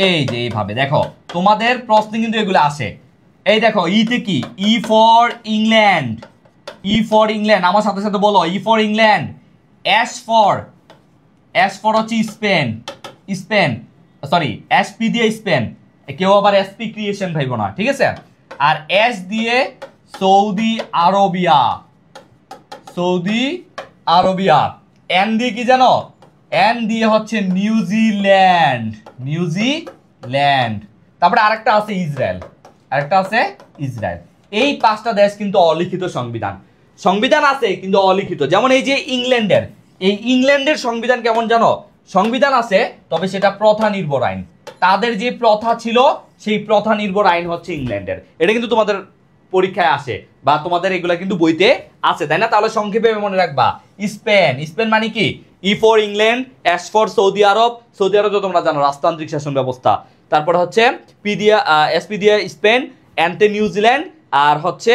এই যে এইভাবে দেখো, তোমাদের প্রশ্নে কিন্তু এগুলো আসে। এই দেখো, ইতে কি? E for England, E for England, আমার সাথে সাথে বলো ই ফর ইংল্যান্ড। এস ফর হচ্ছে স্পেন, স্পেন সরি এসপি দিয়ে স্পেন, কেউ আবার এসপি ক্রিয়েশন ভাইব না, ঠিক আছে? আর এস দিয়ে Saudi Arabia, Saudi Arabia. N দিয়ে কি জানো? এন দিয়ে হচ্ছে নিউজিল্যান্ড, নিউজিল্যান্ড। তারপরে আরেকটা আছে ইসরায়েল, আরেকটা আছে ইসরায়েল। এই 5টা দেশ কিন্তু অলিখিত সংবিধান, সংবিধান আছে কিন্তু অলিখিত। যেমন এই যে ইংল্যান্ডের, এই ইংল্যান্ডের সংবিধান কেমন জানো? সংবিধান আছে, তবে সেটা প্রথা নির্ভর আইন। তাদের যে প্রথা ছিল সেই প্রথা নির্ভর আইন হচ্ছে ইংল্যান্ডের। এটা কিন্তু তোমাদের পরীক্ষায় আসে, বা তোমাদের এগুলা কিন্তু বইতে আছে, তাই না? তাহলে সংক্ষেপে মনে রাখবা স্পেন, স্পেন মানে কি? E for England, S for Saudi Arab, Saudi Arab তো তোমরা জানো রাজতান্ত্রিক শাসন ব্যবস্থা। তারপর হচ্ছে পি দিয়া এসপি দিয়া স্পেন, এনতে নিউজিল্যান্ড, আর হচ্ছে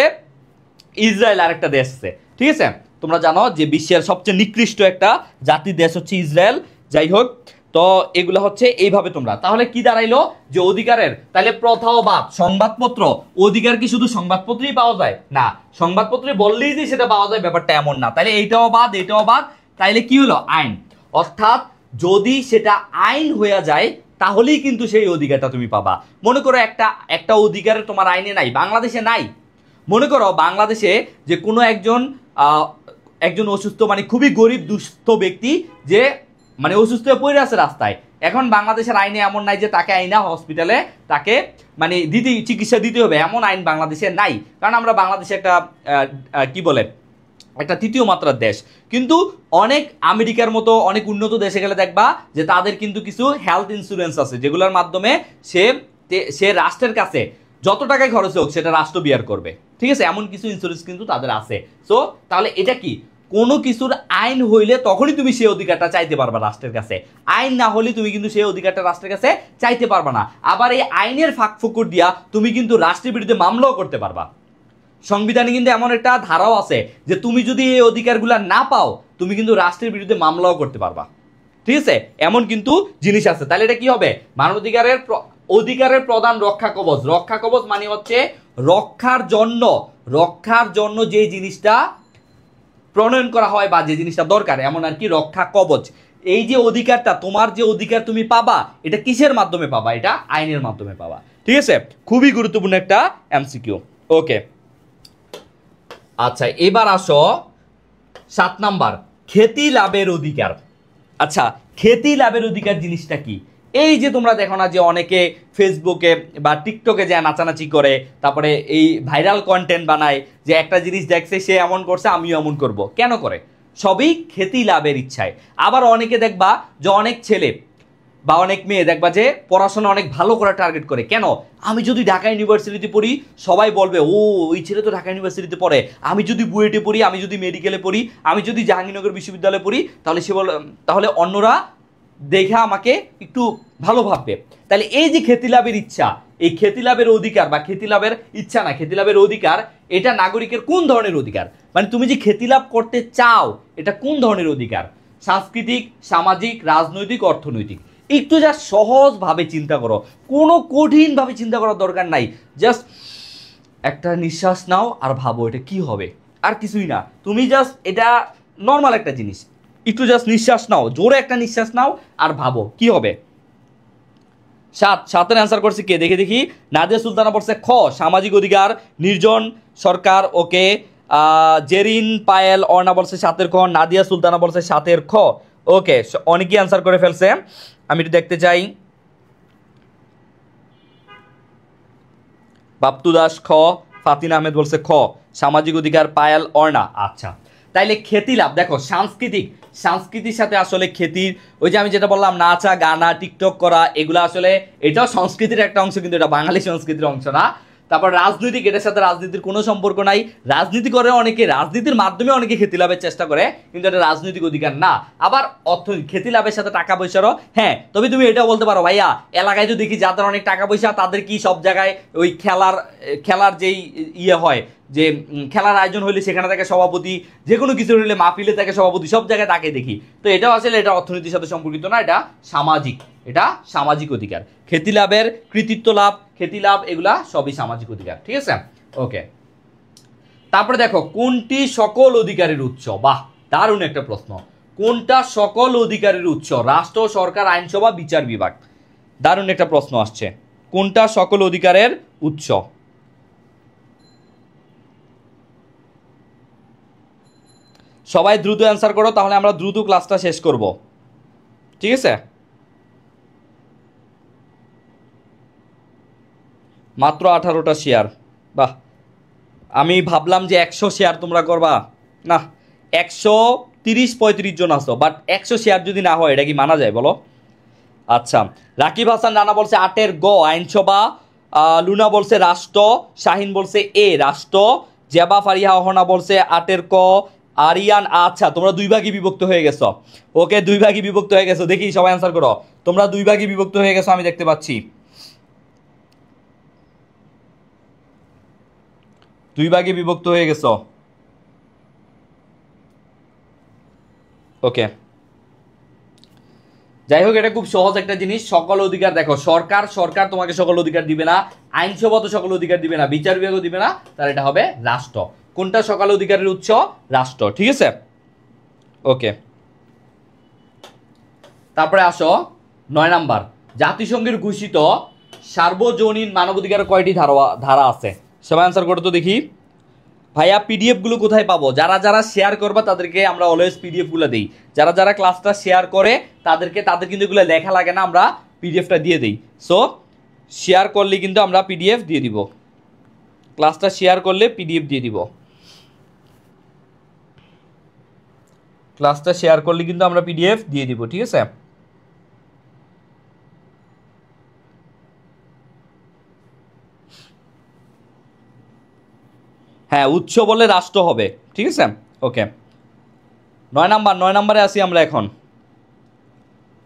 ইসরায়েল আরেকটা দেশ আছে, ঠিক আছে? তোমরা জানো যে বিশ্বের সবচেয়ে নিকৃষ্ট একটা জাতির দেশ হচ্ছে ইসরায়েল। যাই হোক, তো এগুলো হচ্ছে এইভাবে তোমরা, তাহলে কি দাঁড়াইলো যে অধিকারের তাহলে প্রথাও বাদ। সংবাদপত্র, অধিকার কি শুধু সংবাদপত্রেই পাওয়া যায়? না, সংবাদপত্রে বললেই যে সেটা পাওয়া যায় ব্যাপারটা এমন না। তাহলে এইটাও বাদ, এইটাও বাদ। তাইলে কি হলো? আইন। অর্থাৎ যদি সেটা আইন হয়ে যায় তাহলেই কিন্তু সেই অধিকারটা তুমি পাবা। মনে করো একটা অধিকার তোমার আইনে নাই, বাংলাদেশে নাই। মনে করো বাংলাদেশে যে কোনো একজন অসুস্থ, মানে খুবই গরিব দুস্থ ব্যক্তি, যে মানে অসুস্থ হয়ে পড়ে আছে রাস্তায়, এখন বাংলাদেশের আইনে এমন নাই যে তাকে আইনা হসপিটালে তাকে মানে চিকিৎসা দিতে হবে, এমন আইন বাংলাদেশে নাই। কারণ আমরা বাংলাদেশে একটা কি বলে একটা তৃতীয় মাত্রার দেশ। কিন্তু অনেক আমেরিকার মতো অনেক উন্নত দেশে গেলে দেখবা যে তাদের কিন্তু কিছু হেলথ ইন্স্যুরেন্স আছে, যেগুলোর মাধ্যমে সে রাষ্ট্রের কাছে যত টাকায় খরচ হোক সেটা রাষ্ট্র বিয়ার করবে, ঠিক আছে? এমন কিছু ইন্স্যুরেন্স কিন্তু তাদের আছে। সো তাহলে এটা কি? কোনো কিছুর আইন হইলে তখনই তুমি সেই অধিকারটা চাইতে পারবা রাষ্ট্রের কাছে, আইন না হলে তুমি কিন্তু সেই অধিকারটা রাষ্ট্রের কাছে চাইতে পারবা না। আবার এই আইনের ফাঁকফোকর দিয়া তুমি কিন্তু রাষ্ট্রের বিরুদ্ধে মামলাও করতে পারবা। সংবিধানে কিন্তু এমন একটা ধারাও আছে যে তুমি যদি এই অধিকারগুলো না পাও তুমি কিন্তু রাষ্ট্রের বিরুদ্ধে মামলাও করতে পারবা, ঠিক আছে? এমন কিন্তু জিনিস আছে। তাহলে এটা কি হবে? অধিকারের প্রধান রক্ষা কবচ। রক্ষা কবচ মানে হচ্ছে রক্ষার জন্য যে জিনিসটা প্রণয়ন করা হয় বা যে জিনিসটা দরকার, এমন আর কি রক্ষা কবচ। এই যে অধিকারটা, তোমার যে অধিকার তুমি পাবা, এটা কিসের মাধ্যমে পাবা? এটা আইনের মাধ্যমে পাবা, ঠিক আছে? খুবই গুরুত্বপূর্ণ একটা এমসিকিউ। ওকে, আচ্ছা এবার আসো 7 নাম্বার, খ্যাতি লাভের অধিকার। আচ্ছা, খ্যাতি লাভের অধিকার জিনিসটা কি? এই যে তোমরা দেখো না যে অনেকে ফেসবুকে বা টিকটকে যা নাচানাচি করে, তারপরে এই ভাইরাল কন্টেন্ট বানায় যে একটা জিনিস দেখছে সে এমন করছে আমিও এমন করব। কেন করে? সবই খ্যাতি লাভের ইচ্ছায়। আবার অনেকে দেখবা যে অনেক ছেলে বা অনেক মেয়ে দেখবা যে পড়াশোনা অনেক ভালো করার টার্গেট করে। কেন? আমি যদি ঢাকা ইউনিভার্সিটিতে পড়ি সবাই বলবে ও ওই ছেলে তো ঢাকা ইউনিভার্সিটিতে পড়ে, আমি যদি বুয়েটে পড়ি, আমি যদি মেডিকেলে পড়ি, আমি যদি জাহাঙ্গীরনগর বিশ্ববিদ্যালয়ে পড়ি, তাহলে অন্যরা দেখে আমাকে একটু ভালো ভাববে। তাহলে এই যে খ্যাতি লাভের ইচ্ছা, এই খ্যাতি লাভের অধিকার বা খ্যাতি লাভের ইচ্ছা না, খ্যাতি লাভের অধিকার, এটা নাগরিকের কোন ধরনের অধিকার? মানে তুমি যে খ্যাতি লাভ করতে চাও এটা কোন ধরনের অধিকার? সাংস্কৃতিক, সামাজিক, রাজনৈতিক, অর্থনৈতিক। একটু জাস্ট সহজভাবে চিন্তা করো, কোনো কঠিনভাবে চিন্তা করার দরকার নাই, জাস্ট একটা নিঃশ্বাস নাও আর ভাবো এটা কি হবে, আর কিছুই না। তুমি জাস্ট এটা নর্মাল একটা জিনিস, একটু জাস্ট নিঃশ্বাস নাও, জোরে একটা নিঃশ্বাস নাও আর ভাবো কি হবে। সাতের অ্যান্সার করছে কে দেখি দেখি। নাদিয়া সুলতানা পড়ছে খ সামাজিক অধিকার, নির্জন সরকার। ওকে, জেরিন পায়েল অর্ণা বলছে সাতের খ, নাদিয়া সুলতানা বলছে সাতের খ। ওকে, অনেকেই অ্যান্সার করে ফেলছে, আমি একটু দেখতে চাই। বাপ্তু দাস খ, ফাতিন আহমেদ বলছে খ সামাজিক অধিকার, পায়েল অর্ণা। আচ্ছা, তাইলে খ্যাতি লাভ, দেখো সংস্কৃতির সাথে আসলে খ্যাতির, ওই যে আমি যেটা বললাম নাচা গানা টিকটক করা, এগুলো আসলে এটাও সংস্কৃতির একটা অংশ, কিন্তু এটা বাঙালি সংস্কৃতির অংশ না। তারপর রাজনৈতিক, এটার সাথে রাজনীতির কোনো সম্পর্ক নাই। রাজনীতি করে অনেকে, রাজনীতির মাধ্যমে অনেকে খ্যাতি লাভের চেষ্টা করে, কিন্তু এটা রাজনৈতিক অধিকার না। আবার অর্থনীতি, খ্যাতি লাভের সাথে টাকা পয়সারও, হ্যাঁ, তবে তুমি এটা বলতে পারো ভাইয়া এলাকায় তো দেখি যাদের অনেক টাকা পয়সা তাদের কি সব জায়গায় ওই খেলার যেই ইয়ে হয়, যে খেলার আয়োজন হইলে সেখানে থাকে সভাপতি, যে কোনো কিছু হইলে মাহফিলে থাকে সভাপতি, সব জায়গায় তাকে দেখি। তো এটাও আসলে এটা অর্থনীতির সাথে সম্পর্কিত না, এটা সামাজিক, এটা সামাজিক অধিকার। খ্যাতি লাভের, কৃতিত্ব লাভ, খ্যাতি লাভ, এগুলা সবই সামাজিক অধিকার, ঠিক আছে। ওকে, তারপরে দেখো কোনটি সকল অধিকারের উৎস। বাহ, দারুণ একটা প্রশ্ন। কোনটা সকল অধিকারের উৎস? রাষ্ট্র, সরকার, আইনসভা, বিচার বিভাগ। দারুণ একটা প্রশ্ন আসছে, কোনটা সকল অধিকারের উৎস? সবাই দ্রুত অ্যান্সার করো, তাহলে আমরা দ্রুত ক্লাসটা শেষ করব, ঠিক আছে। মাত্র 18টা শেয়ার, বাহ। আমি ভাবলাম যে 100 শেয়ার তোমরা করবা, না 130-35 জন আসো, বাট 100 শেয়ার যদি না হয় এটা কি মানা যায় বলো? আচ্ছা, রাকিব হাসান রানা বলছে 8-এর গ আইনসভা, লুনা বলছে রাষ্ট্র, শাহিন বলছে এ রাষ্ট্র, জেবা ফারিহা অহনা বলছে 8-এর ক, আরিয়ান। আচ্ছা, তোমরা দুই ভাগে বিভক্ত হয়ে গেছো। ওকে, দুই ভাগে বিভক্ত হয়ে গেছো, দেখি সবাই অ্যান্সার করো। তোমরা দুই ভাগে বিভক্ত হয়ে গেছো, আমি দেখতে পাচ্ছি দুই ভাগে বিভক্ত হয়ে গেছো। ওকে, যাই হোক, এটা খুব সহজ একটা জিনিস। সকল অধিকার, দেখো সরকার তোমাকে সকল অধিকার দিবে না, আইনসভা তো সকল অধিকার দিবে না, বিচার বিভাগও দিবে না, তার এটা হবে রাষ্ট্র। কোনটা সকল অধিকারের উৎস? রাষ্ট্র, ঠিক আছে। ওকে, তারপরে আসো 9 নাম্বার। জাতিসংঘের ঘোষিত সার্বজনীন মানবাধিকার কয়টি ধারা আছে? সবাই অ্যান্সার করো তো দেখি। ভাইয়া পিডিএফ গুলো কোথায় পাবো? যারা যারা শেয়ার করবা তাদেরকে আমরা অলওয়েজ পিডিএফ গুলো দিই। যারা যারা ক্লাসটা শেয়ার করে তাদের কিন্তু এগুলো লেখা লাগে না, আমরা পিডিএফটা দিয়ে দিই। সো শেয়ার করলে কিন্তু আমরা পিডিএফ দিয়ে দিব, ক্লাসটা শেয়ার করলে পিডিএফ দিয়ে দিব, ক্লাসটা শেয়ার করলে কিন্তু আমরা পিডিএফ দিয়ে দিব, ঠিক আছে। হ্যাঁ, উৎস বলে রাষ্ট্র হবে, ঠিক আছে। ওকে, 9 নাম্বারে আসি আমরা এখন।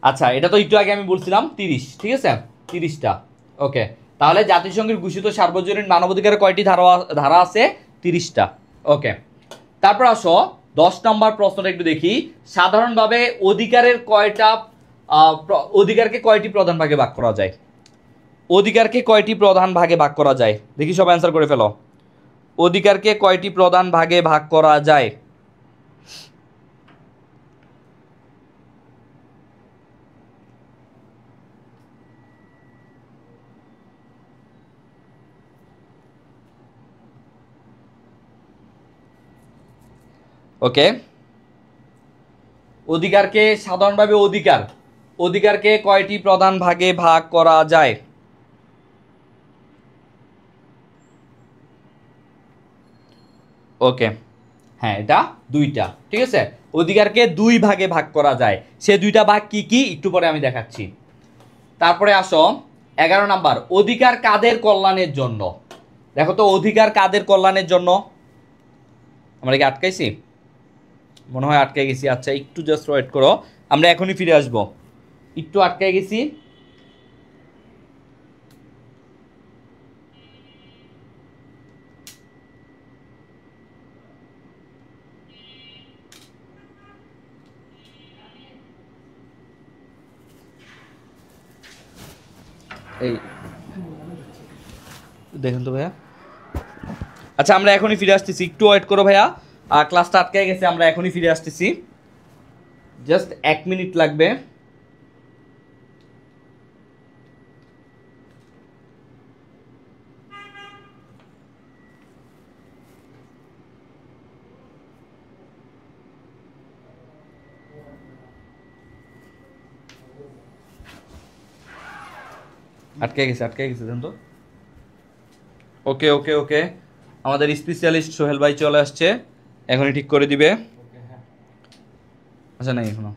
আচ্ছা, এটা তো একটু আগে আমি বলছিলাম 30, ঠিক আছে, 30টা। ওকে, তাহলে জাতিসংঘের ঘোষিত সার্বজনীন মানবাধিকারের কয়টি ধারা আছে? 30টা। ওকে, তারপর আসো 10 নম্বর প্রশ্নটা একটু দেখি। সাধারণভাবে অধিকারকে কয়টি প্রধান ভাগে ভাগ করা যায়? অধিকারকে কয়টি প্রধান ভাগে ভাগ করা যায়? দেখি সবাই অ্যান্সার করে ফেলো। অধিকারকে কয়টি প্রধান ভাগে ভাগ করা যায়? ওকে, অধিকারকে সাধারণভাবে অধিকারকে কয়টি প্রধান ভাগে ভাগ করা যায়? ওকে, হ্যাঁ, এটা 2টা, ঠিক আছে। অধিকারকে 2 ভাগে ভাগ করা যায়, সে 2টা ভাগ কি কি একটু পরে আমি দেখাচ্ছি। তারপরে আসো 11 নাম্বার। অধিকার কাদের কল্যাণের জন্য? দেখো তো, অধিকার কাদের কল্যাণের জন্য? আমরা কি আটকাইছি? মনে হয় আটকে গেছি। আচ্ছা, একটু জাস্ট ওয়েট করো, আমরা এখনই ফিরে আসবো। একটু আটকে গেছি। এই দেখেন তো ভাইয়া। আচ্ছা আমরা এখনই ফিরে আসতেছি, একটু ওয়েট করো ভাইয়া, ক্লাসটা আটকে গেছে, আমরা এখনই ফিরে আসতেছি, জাস্ট 1 মিনিট লাগবে। আটকে গেছে দেন তো। ওকে ওকে ওকে, আমাদের স্পেশালিস্ট সোহেল ভাই চলে আসছে, এখনই ঠিক করে দিবে। আচ্ছা নাই এখনো,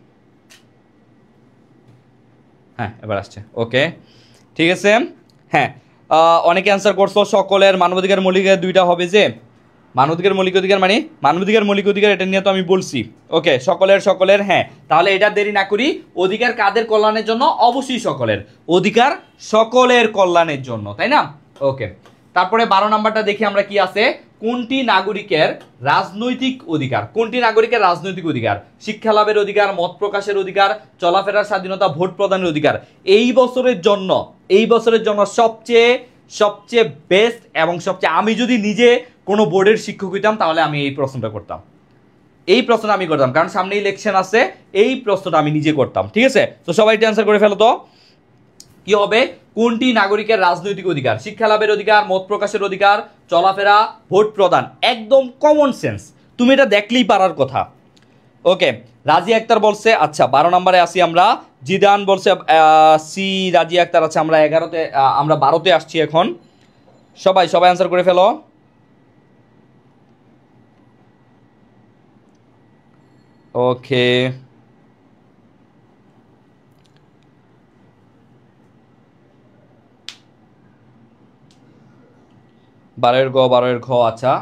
হ্যাঁ এবার আসছে, ওকে ঠিক আছে। হ্যাঁ অনেকে অ্যান্সার করছো, সকলের মানবাধিকার মৌলিক অধিকার দুইটা হবে যে, মানবাধিকার মৌলিক অধিকার মানে মানবাধিকার মৌলিক অধিকার, এটা নিয়ে তো আমি বলছি। ওকে সকলের হ্যাঁ, তাহলে এটা দেরি না করি, অধিকার কাদের কল্যাণের জন্য? অবশ্যই সকলের, অধিকার সকলের কল্যাণের জন্য, তাই না? ওকে, তারপরে 12 নাম্বারটা দেখি আমরা কি আছে। কোনটি নাগরিকের রাজনৈতিক অধিকার? কোনটি নাগরিকের রাজনৈতিক অধিকার? শিক্ষা লাভের অধিকার, মত প্রকাশের অধিকার, চলাফেরার স্বাধীনতা, ভোট প্রদানের অধিকার। এই বছরের জন্য সবচেয়ে বেস্ট এবং সবচেয়ে, আমি যদি নিজে কোনো বোর্ডের শিক্ষক হইতাম তাহলে আমি এই প্রশ্নটা করতাম, কারণ সামনে ইলেকশন আছে, এই প্রশ্নটা আমি নিজে করতাম। ঠিক আছে, তো সবাই অ্যান্সার করে ফেলো তো। কি হবে? কোনটি নাগরিকের রাজনৈতিক অধিকার? শিক্ষা লাভের অধিকার, মত প্রকাশের অধিকার, চলাফেরা, ভোট প্রদান। একদম কমন সেন্স, তুমি এটা দেখলেই পারার কথা। ওকে, রাজি আক্তার বলছে, আচ্ছা 12 নম্বরে আসি আমরা। জিদান বলছে সি, রাজি আক্তার আছে, আমরা 11তে, আমরা 12তে আসছি এখন। সবাই অ্যান্সার করে ফেলো। ওকে, বারোয়ের ঘ। আচ্ছা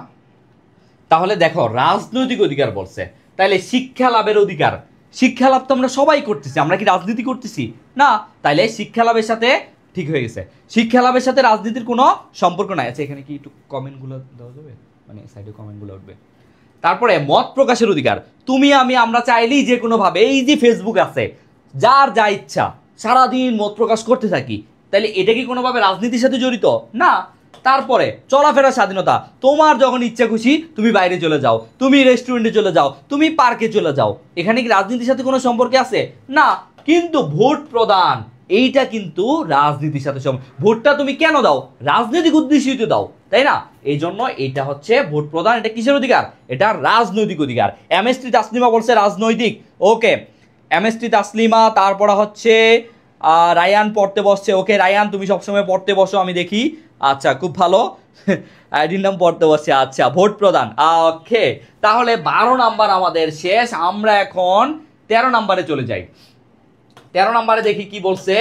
তাহলে দেখো, রাজনৈতিক অধিকার বলছে, তাইলে শিক্ষা লাভের অধিকার, শিক্ষা লাভ তো আমরা সবাই করতেছি, আমরা কি রাজনীতি করতেছি না? তাইলে শিক্ষা লাভের সাথে, ঠিক হয়ে গেছে, শিক্ষা লাভের সাথে রাজনীতির কোনো সম্পর্ক নাই। আচ্ছা এখানে কি একটু কমেন্টগুলো দেওয়া যাবে, মানে সাইডে কমেন্টগুলো উঠবে। তারপরে মত প্রকাশের অধিকার, তুমি আমি আমরা চাইলেই যে কোনো ভাবে, এই যে ফেসবুক আছে, যার যা ইচ্ছা সারাদিন মত প্রকাশ করতে থাকি, তাহলে এটা কি কোনোভাবে রাজনীতির সাথে জড়িত না? তারপরে চলাফেরার স্বাধীনতা, তোমার যখন ইচ্ছা খুশি তুমি বাইরে চলে যাও, তুমি রেস্টুরেন্টে চলে যাও, তুমি পার্কে চলে যাও, এখানে কি রাজনীতির সাথে কোনো সম্পর্ক আছে? না। কিন্তু ভোট প্রদান, এইটা কিন্তু রাজনীতির সাথে ভোটটা তুমি কেন দাও? রাজনৈতিক উদ্দেশ্যে দাও, তাই না? এই জন্য এটা হচ্ছে ভোট প্রদান, এটা কিসের অধিকার? এটা রাজনৈতিক অধিকার। এমএসটি তাসলিমা বলছে রাজনৈতিক। ওকে, এমএসটি তাসলিমা, তারপর হচ্ছে রায়ান পড়তে বসছে। ওকে রায়ান, তুমি সবসময় পড়তে বসো, আমি দেখি। আচ্ছা খুব ভালো, আইডির নাম পড়তে বসছে। আচ্ছা ভোট প্রদান, ওকে। তাহলে 12 নাম্বার আমাদের শেষ, আমরা এখন 13 নাম্বারে চলে যাই। 13 নাম্বারে দেখি কি বলছে।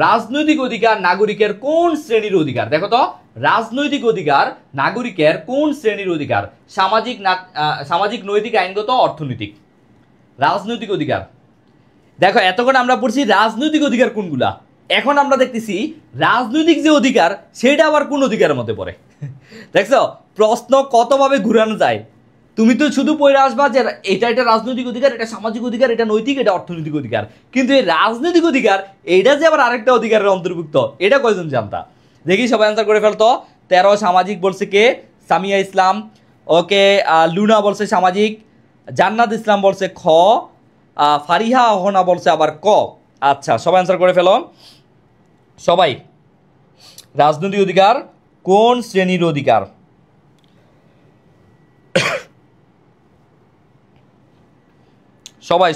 রাজনৈতিক অধিকার নাগরিকের কোন শ্রেণীর অধিকার? দেখো তো, রাজনৈতিক অধিকার নাগরিকের কোন শ্রেণীর অধিকার? সামাজিক, নৈতিক, আইনগত, অর্থনৈতিক। রাজনৈতিক অধিকার, দেখো এতক্ষণ আমরা পড়ছি রাজনৈতিক অধিকার কোনগুলা, এখন আমরা দেখতেছি রাজনৈতিক যে অধিকার সেটা আবার কোন অধিকারের মধ্যে পড়ে। দেখছো প্রশ্ন কতভাবে ঘুরানো যায়। তুমি তো শুধু পড়ে আসবা যে এটা রাজনৈতিক অধিকার, এটা সামাজিক অধিকার, এটা নৈতিক, এটা অর্থনৈতিক অধিকার, কিন্তু এই রাজনৈতিক অধিকার এইটা যে আবার আরেকটা অধিকারের অন্তর্ভুক্ত, এটা কয়জন জানতা? দেখি সবাই অ্যান্সার করে ফেলতো। 13 সামাজিক বলছে কে? সামিয়া ইসলাম। ওকে, লুনা বলছে সামাজিক, জান্নাত ইসলাম বলছে খ, ফারিহা অহনা বলছে আবার ক। আচ্ছা সবাই অ্যান্সার করে ফেলো। সবাই, রাজনৈতিক অধিকার কোন শ্রেণীর অধিকার?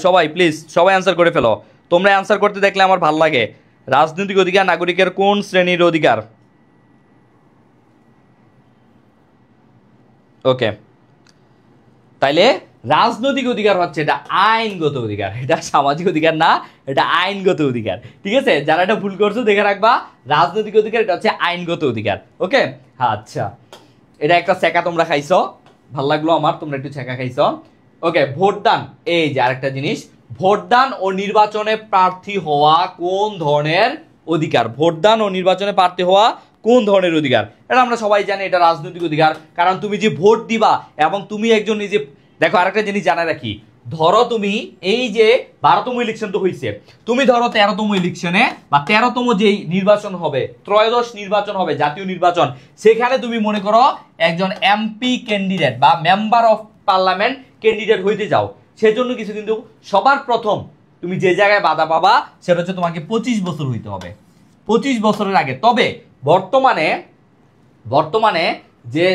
সবাই প্লিজ সবাই অ্যান্সার করে ফেলো। তোমরা অ্যান্সার করতে দেখলে আমার ভালো লাগে। রাজনৈতিক অধিকার নাগরিকের কোন শ্রেণীর অধিকার? ওকে, তাইলে রাজনৈতিক অধিকার হচ্ছে এটা আইনগত অধিকার, এটা সামাজিক অধিকার না, এটা আইনগত অধিকার। ঠিক আছে, যারা এটা ভুল করছো দেখে রাখবা, রাজনৈতিক অধিকার এটা হচ্ছে আইনগত অধিকার। ওকে, আচ্ছা এটা একটা ছেঁকা তোমরা খাইছো, ভাল লাগলো আমার, তোমরা একটু ছেঁকা খাইছো। ওকে, ভোটদান, এই যে আরেকটা জিনিস, ভোটদান ও নির্বাচনে প্রার্থী হওয়া কোন ধরনের অধিকার? ভোটদান ও নির্বাচনে প্রার্থী হওয়া কোন ধরনের অধিকার? এটা আমরা সবাই জানি, এটা রাজনৈতিক অধিকার। কারণ তুমি যে ভোট দিবা এবং তুমি একজন নিজে, দেখো আরেকটা জিনিস জানা রাখি, ধরো তুমি এই যে 12তম ইলেকশন তো হয়েছে, তুমি ধরো 13তম ইলেকশনে বা 13তম যেই নির্বাচন হবে, ত্রয়োদশ নির্বাচন হবে, জাতীয় নির্বাচন, সেখানে তুমি মনে করো একজন এমপি ক্যান্ডিডেট বা মেম্বার অফ পার্লামেন্ট ক্যান্ডিডেট হইতে যাও, সেজন্য কিছু কিন্তু সবার প্রথম তুমি যে জায়গায় বাধা পাবা সেটা হচ্ছে তোমাকে 25 বছর হইতে হবে, 25 বছরের আগে। তবে বর্তমানে যে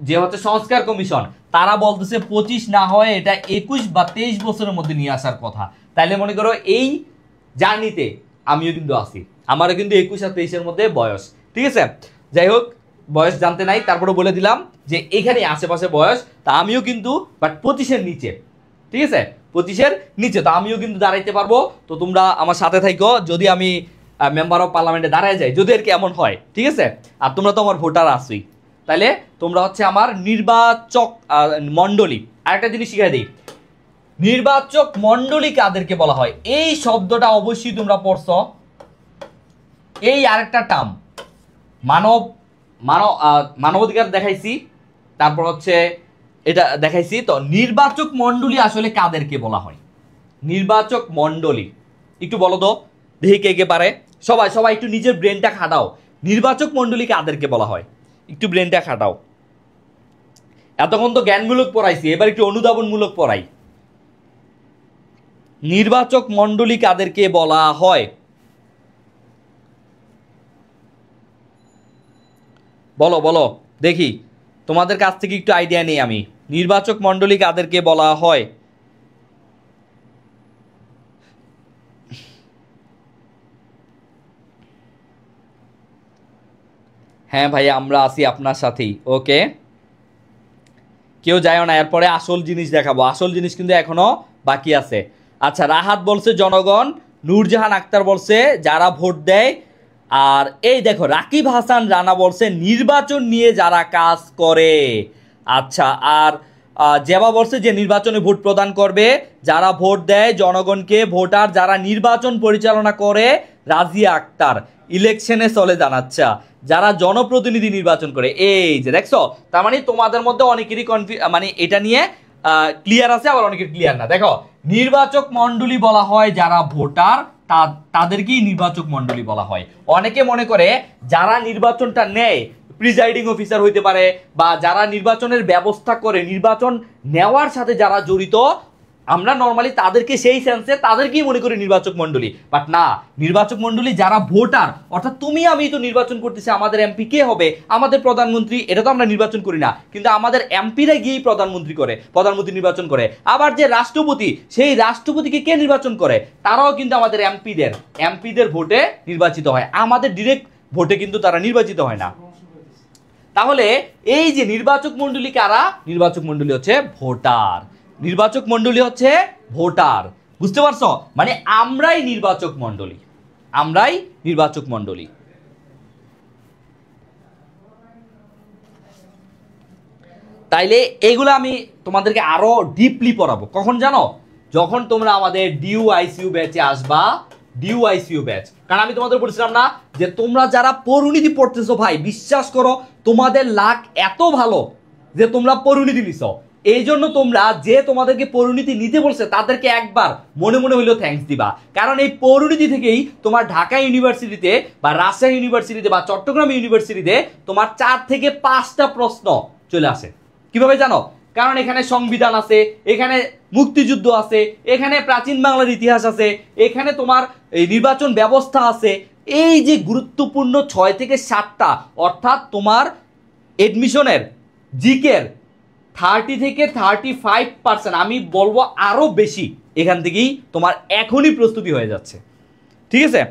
যে হচ্ছে সংস্কার কমিশন, তারা বলতেছে 25 না হয় এটা 21 বা 23 বছরের মধ্যে নিয়ে আসার কথা। তাইলে মনে করো এই জার্নিতে আমিও কিন্তু আছি, আমারও কিন্তু 21 আর 23-এর মধ্যে বয়স। ঠিক আছে, যাই হোক, বয়স জানতে নাই, তারপরে বলে দিলাম যে এখানে আশেপাশে বয়স, তা আমিও কিন্তু বাট 25-এর নিচে। ঠিক আছে, 25-এর নিচে তো আমিও কিন্তু দাঁড়াইতে পারবো। তো তোমরা আমার সাথে থাকো, যদি আমি মেম্বার অফ পার্লামেন্টে দাঁড়ায় যাই, যদি আর কি এমন হয়। ঠিক আছে, আর তোমরা তো আমার ভোটার আছোই, তাহলে তোমরা হচ্ছে আমার নির্বাচক মণ্ডলী। আরেকটা জিনিস শিখাই দিই, নির্বাচক মণ্ডলী কাদেরকে বলা হয়, এই শব্দটা অবশ্যই তোমরা পড়ছো। এই আরেকটা টার্ম মানবাধিকার দেখাইছি, তারপর হচ্ছে এটা দেখাইছি। তো নির্বাচক মণ্ডলী আসলে কাদেরকে বলা হয়, নির্বাচক মণ্ডলী একটু বলো তো, দেখি কে কে পারে। সবাই একটু নিজের ব্রেনটা খাটাও, নির্বাচক মণ্ডলী কাদেরকে বলা হয়, একটু ব্রেনটা খাটাও। এতক্ষণ তো জ্ঞানমূলক পড়াইছি, এবার একটু অনুধাবনমূলক পড়াই। নির্বাচক মণ্ডলী কাদেরকে বলা হয়, বলো দেখি, তোমাদের কাছ থেকে একটু আইডিয়া নেই আমি। নির্বাচক মণ্ডলী কাদেরকে বলা হয়? হ্যাঁ ভাই, আমরা আছি আপনার সাথেই। ওকে, কেউ যায়ও না, এরপরে আসল জিনিস দেখাবো, আসল জিনিস কিন্তু এখনো বাকি আছে। আচ্ছা, রাহাত বলছে জনগণ, নূরজাহান আক্তার বলছে যারা ভোট দেয়, আর এই দেখো রাকিব হাসান রানা বলছে নির্বাচন নিয়ে যারা কাজ করে। আচ্ছা, আর জেবা বলছে যে নির্বাচনে ভোট প্রদান করবে, যারা ভোট দেয় জনগণকে, ভোটার যারা নির্বাচন পরিচালনা করে। রাজিয়া আক্তার ইলেকশনে চলে যান। আচ্ছা, যারা জনপ্রতিনিধি নির্বাচন করে। এই যে দেখছো, তার মানে তোমাদের মধ্যে অনেকেরই মানে এটা নিয়ে ক্লিয়ার আছে, আবার অনেকের ক্লিয়ার না। দেখো, নির্বাচক মণ্ডলী বলা হয় যারা ভোটার, তাদেরকেই নির্বাচক মণ্ডলী বলা হয়। অনেকে মনে করে যারা নির্বাচনটা নেয় প্রিজাইডিং অফিসার হইতে পারে, বা যারা নির্বাচনের ব্যবস্থা করে, নির্বাচন নেওয়ার সাথে যারা জড়িত, আমরা নর্মালি তাদেরকে সেই সেন্সে তাদেরকেই মনে করি নির্বাচক মণ্ডলী। বাট না, নির্বাচক মণ্ডলী যারা ভোটার, অর্থাৎ তুমি আমি তো নির্বাচন করতেছি, আমাদের এমপি কে হবে, আমাদের প্রধানমন্ত্রী, এটা তো আমরা নির্বাচন করি না, কিন্তু আমাদের এমপিরা গিয়েই প্রধানমন্ত্রী নির্বাচন করে। আবার যে রাষ্ট্রপতি, সেই রাষ্ট্রপতিকে কে নির্বাচন করে, তারাও কিন্তু আমাদের এমপিদের ভোটে নির্বাচিত হয়, আমাদের ডিরেক্ট ভোটে কিন্তু তারা নির্বাচিত হয় না। তাহলে এই যে নির্বাচক মণ্ডলী কারা, নির্বাচক মণ্ডলী হচ্ছে ভোটার, নির্বাচক মণ্ডলী হচ্ছে ভোটার। বুঝতে পারছো, মানে আমরাই নির্বাচক মণ্ডলী। তাইলে এগুলো আমি তোমাদেরকে আরো ডিপলি পড়াবো কখন জানো, যখন তোমরা আমাদের ডিইউআইসিইউ ব্যাচে আসবা। ডিইউআইসিইউ ব্যাচ, কারণ আমি তোমাদের বলছিলাম না যে তোমরা যারা পরিণীতি পড়তেছো, ভাই বিশ্বাস করো তোমাদের লাক এত ভালো যে তোমরা পরিণীতি নিছো। এই জন্য তোমরা যে তোমাদেরকে পরিণীতি নিতে বলছে তাদেরকে একবার মনে মনে হইলেও থ্যাঙ্কস দিবা, কারণ এই পরিণীতি থেকেই তোমার ঢাকা ইউনিভার্সিটিতে বা রাজশাহী ইউনিভার্সিটিতে বা চট্টগ্রাম ইউনিভার্সিটিতে তোমার 4 থেকে 5টা প্রশ্ন চলে আসে। কিভাবে জানো? কারণ এখানে সংবিধান আছে, এখানে মুক্তিযুদ্ধ আছে, এখানে প্রাচীন বাংলার ইতিহাস আছে, এখানে তোমার এই নির্বাচন ব্যবস্থা আছে। এই যে গুরুত্বপূর্ণ 6 থেকে 7টা, অর্থাৎ তোমার এডমিশনের জিকের 30 থেকে 35%, আমি বলবো আরো বেশি, এখান থেকেই তোমার এখনই প্রস্তুতি হয়ে যাচ্ছে। ঠিক আছে,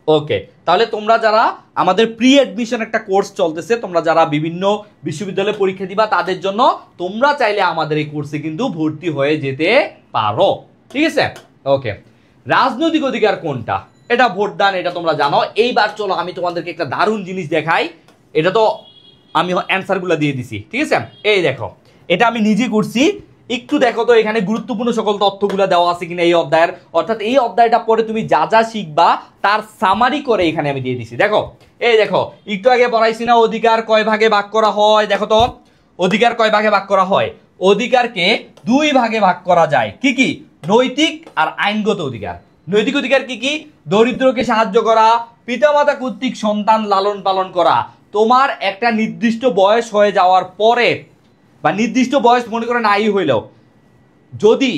ওকে। তাহলে তোমরা যারা আমাদের প্রি অ্যাডমিশন একটা কোর্স চলতেছে, তোমরা যারা বিভিন্ন বিশ্ববিদ্যালয়ে পরীক্ষা দিবা, তাদের জন্য তোমরা চাইলে আমাদের এই কোর্সে কিন্তু ভর্তি হয়ে যেতে পারো। ঠিক আছে, ওকে। রাজনৈতিক অধিকার কোনটা? এটা ভোটদান, এটা তোমরা জানো। এইবার চলো আমি তোমাদেরকে একটা দারুণ জিনিস দেখাই। এটা তো আমি অ্যান্সারগুলো দিয়ে দিছি, ঠিক আছে। এই দেখো, এটা আমি নিজে করছি। একটু দেখো তো এখানে গুরুত্বপূর্ণ সকল তথ্যগুলো দেওয়া আছে কিনা এই অধ্যায়ের, অর্থাৎ এই অধ্যায়টা পরে তুমি যা যা শিখবা তার সামারি করে এখানে আমি দিয়ে দিছি। দেখো, এই দেখো, একটু আগে পড়াইছি না অধিকার কয় ভাগে ভাগ করা হয়। দেখো তো, অধিকার কয় ভাগে ভাগ করা হয়? অধিকারকে দুই ভাগে ভাগ করা যায়। কি কি? নৈতিক আর আইনগত অধিকার। নৈতিক অধিকার কি কি? দরিদ্রকে সাহায্য করা, পিতামাতা কর্তৃক সন্তান লালন পালন করা। তোমার একটা নির্দিষ্ট বয়স হয়ে যাওয়ার পরে বা নির্দিষ্ট বয়স মনে করে নাই হইলেও যদি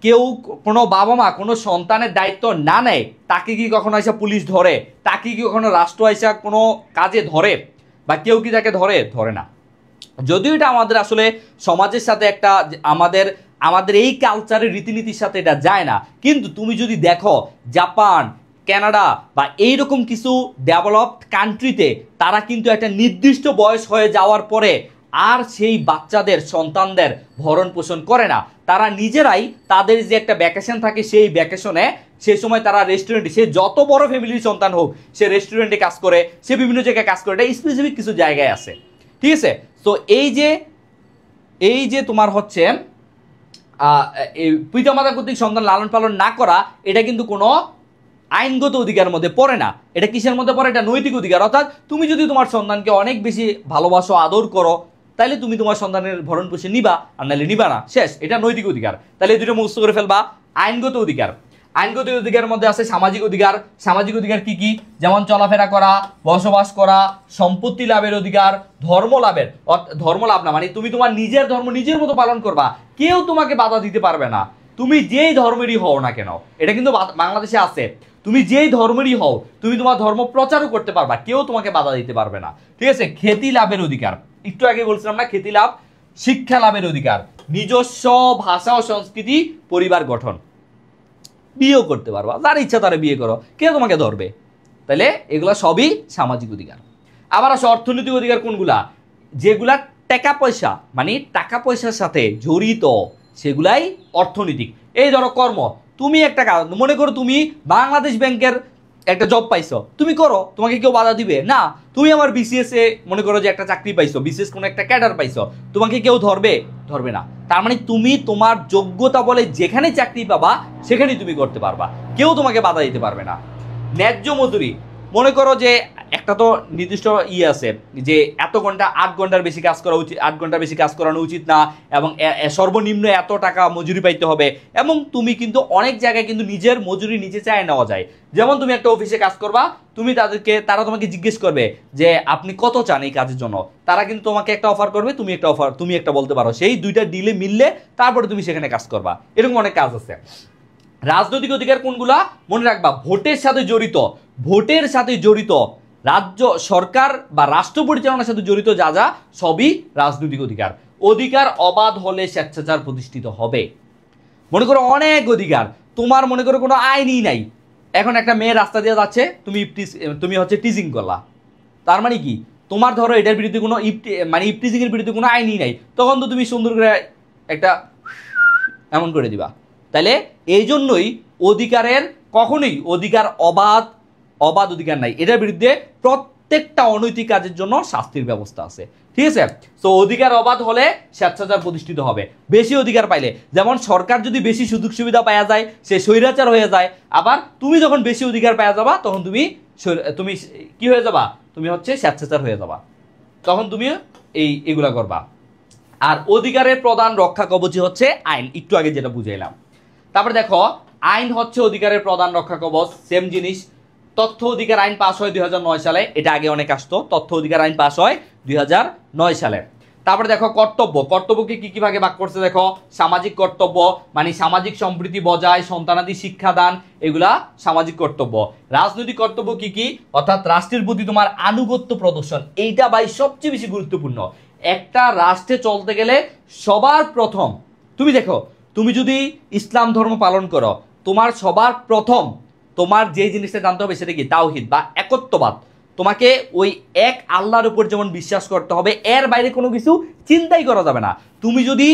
কেউ কোনো বাবা মা কোনো সন্তানের দায়িত্ব না নেয়, তাকে কি কখনো এসে পুলিশ ধরে? তাকে কি কখনো রাষ্ট্র এসে কোনো কাজে ধরে? বা কেউ কি তাকে ধরে? ধরে না। যদিও এটা আমাদের আসলে সমাজের সাথে একটা আমাদের আমাদের এই কালচারের রীতিনীতির সাথে এটা যায় না, কিন্তু তুমি যদি দেখো জাপান, কানাডা বা এইরকম কিছু ডেভেলপড কান্ট্রিতে তারা কিন্তু একটা নির্দিষ্ট বয়স হয়ে যাওয়ার পরে আর সেই বাচ্চাদের সন্তানদের ভরণ পোষণ করে না। তারা নিজেরাই তাদের যে একটা ভ্যাকেশন থাকে সেই ভ্যাকেশনে সেই সময় তারা রেস্টুরেন্টে, সে যত বড় ফ্যামিলির সন্তান হোক, সে রেস্টুরেন্টে কাজ করে, সে বিভিন্ন জায়গায় কাজ করে। এটা স্পেসিফিক কিছু জায়গায় আছে, ঠিক আছে? তো এই যে তোমার হচ্ছে পিতামাতা কর্তৃক সন্তান লালন পালন না করা, এটা কিন্তু কোনো আইনগত অধিকারের মধ্যে পড়ে না। এটা কিসের মধ্যে পড়ে? এটা নৈতিক অধিকার। অর্থাৎ তুমি যদি তোমার সন্তানকে অনেক বেশি ভালোবাসো, আদর করো, তাহলে তুমি তোমার সন্তানের ভরণ পোষণ নিবা, আর নাহলে নিবা না, শেষ। এটা নৈতিক অধিকার। তাহলে এই দুটো মুখস্থ করে ফেলবা। আইনগত অধিকার, আইনগত অধিকারের মধ্যে আছে সামাজিক অধিকার। সামাজিক অধিকার কি কি? যেমন চলাফেরা করা, বসবাস করা, সম্পত্তি লাভের অধিকার, ধর্ম লাভের। ধর্ম লাভ না মানে তুমি তোমার নিজের ধর্ম নিজের মতো পালন করবা, কেউ তোমাকে বাধা দিতে পারবে না, তুমি যেই ধর্মেরই হও না কেন। এটা কিন্তু বাংলাদেশে আছে। তুমি যেই ধর্মেরই হও, তুমি তোমার ধর্ম প্রচারও করতে পারবা, কেউ তোমাকে বাধা দিতে পারবে না, ঠিক আছে? খ্যাতি লাভের অধিকার, একটু আগে বলছিলাম না, খ্যাতি লাভ। শিক্ষা লাভের অধিকার, নিজস্ব ভাষা ও সংস্কৃতি, পরিবার গঠন, বিয়েও করতে পারবা, যার ইচ্ছা তারা বিয়ে করো, কে তোমাকে ধরবে? তাহলে এগুলা সবই সামাজিক অধিকার। আবার আসে অর্থনৈতিক অধিকার। কোনগুলা? যেগুলা টাকা পয়সা মানে টাকা পয়সার সাথে জড়িত, সেগুলাই অর্থনৈতিক। এই ধরো কর্ম, তুমি একটা কাজ, মনে করো তুমি বাংলাদেশ ব্যাংকের একটা জব পাইছো, তুমি করো, তোমাকে কেউ বাধা দিবে না। তুমি আমার বিসিএস এ মনে করো যে একটা চাকরি পাইছো, বিসিএস কোনো একটা ক্যাডার পাইছো, তোমাকে কেউ ধরবে? ধরবে না। তার মানে তুমি তোমার যোগ্যতা বলে যেখানে চাকরি পাবা সেখানেই তুমি করতে পারবা, কেউ তোমাকে বাধা দিতে পারবে না। ন্যায্য মজুরি, মনে করো যে একটা তো নির্দিষ্ট আছে যে এত ঘন্টা, 8 ঘন্টার বেশি কাজ করা উচিত, 8 ঘন্টার বেশি কাজ করানো উচিত না, এবং সর্বনিম্ন এত টাকা মজুরি পাইতে হবে। এবং তুমি কিন্তু অনেক জায়গায় কিন্তু নিজের মজুরি নিজে চায় নেওয়া যায়। যেমন তুমি একটা অফিসে কাজ করবা, তুমি তারা তোমাকে জিজ্ঞেস করবে যে আপনি কত চান এই কাজের জন্য, তারা কিন্তু তোমাকে একটা অফার করবে, তুমি একটা বলতে পারো, সেই দুইটা ডিলে মিললে তারপরে তুমি সেখানে কাজ করবা। এরকম অনেক কাজ আছে। রাজনৈতিক অধিকার কোনগুলা? মনে রাখবা, ভোটের সাথে জড়িত, ভোটের সাথে জড়িত, রাজ্য সরকার বা রাষ্ট্র পরিচালনার সাথে জড়িত যা যা, সবই রাজনৈতিক অধিকার। অধিকার অবাধ হলে স্বেচ্ছাচার প্রতিষ্ঠিত হবে। মনে করো অনেক অধিকার, তোমার মনে করো কোনো আইনই নাই, এখন একটা মেয়ে রাস্তা দিয়ে যাচ্ছে, তুমি হচ্ছে টিজিং করলা, তার মানে কি? তোমার ধরো এটার বিরুদ্ধে কোনো ইপটিজিং এর বিরুদ্ধে কোনো আইনই নাই, তখন তো তুমি সুন্দর করে একটা এমন করে দিবা। তাহলে এই জন্যই অধিকারের কখনোই অধিকার অবাধ অধিকার নাই, এটার বিরুদ্ধে প্রত্যেকটা অনৈতিক কাজের জন্য শাস্তির ব্যবস্থা আছে, ঠিক আছে? তো অধিকার অবাধ হলে স্বেচ্ছাচার প্রতিষ্ঠিত হবে। বেশি অধিকার পাইলে, যেমন সরকার যদি বেশি সুযোগ সুবিধা পাওয়া যায়, সে স্বৈরাচার হয়ে যায়। আবার তুমি যখন বেশি অধিকার পাওয়া যাবা, তখন তুমি কি হয়ে যাবা? তুমি হচ্ছে স্বেচ্ছাচার হয়ে যাবা, তখন তুমি এগুলা করবা। আর অধিকারের প্রধান রক্ষা কবচ হচ্ছে আইন, একটু আগে যেটা বুঝাইলাম। তারপরে দেখো, আইন হচ্ছে অধিকারের প্রধান রক্ষা কবচ, সেম জিনিস। তথ্য অধিকার আইন পাস হয় 2009 সালে, এটা আগে অনেক আসতো। তথ্য অধিকার আইন পাস হয় 2009 সালে। তারপরে দেখো কর্তব্যকে কি কি ভাগে ভাগ করছে দেখো। সামাজিক কর্তব্য মানে সামাজিক সম্প্রীতি বজায়, সন্তানাদি শিক্ষাদান, এগুলা সামাজিক কর্তব্য। রাজনৈতিক কর্তব্য কি কি? অর্থাৎ রাষ্ট্রের প্রতি তোমার আনুগত্য প্রদর্শন, এইটা ভাই সবচেয়ে বেশি গুরুত্বপূর্ণ। একটা রাষ্ট্রে চলতে গেলে সবার প্রথম, তুমি দেখো, তুমি যদি ইসলাম ধর্ম পালন করো, তোমার সবার প্রথম তোমার যে জিনিসটা জানতে হবে সেটা কি? তাওহীদ বা একত্ববাদ। তোমাকে ওই এক আল্লাহর উপর যেমন বিশ্বাস করতে হবে, এর বাইরে কোনো কিছু চিন্তাই করা যাবে না। তুমি যদি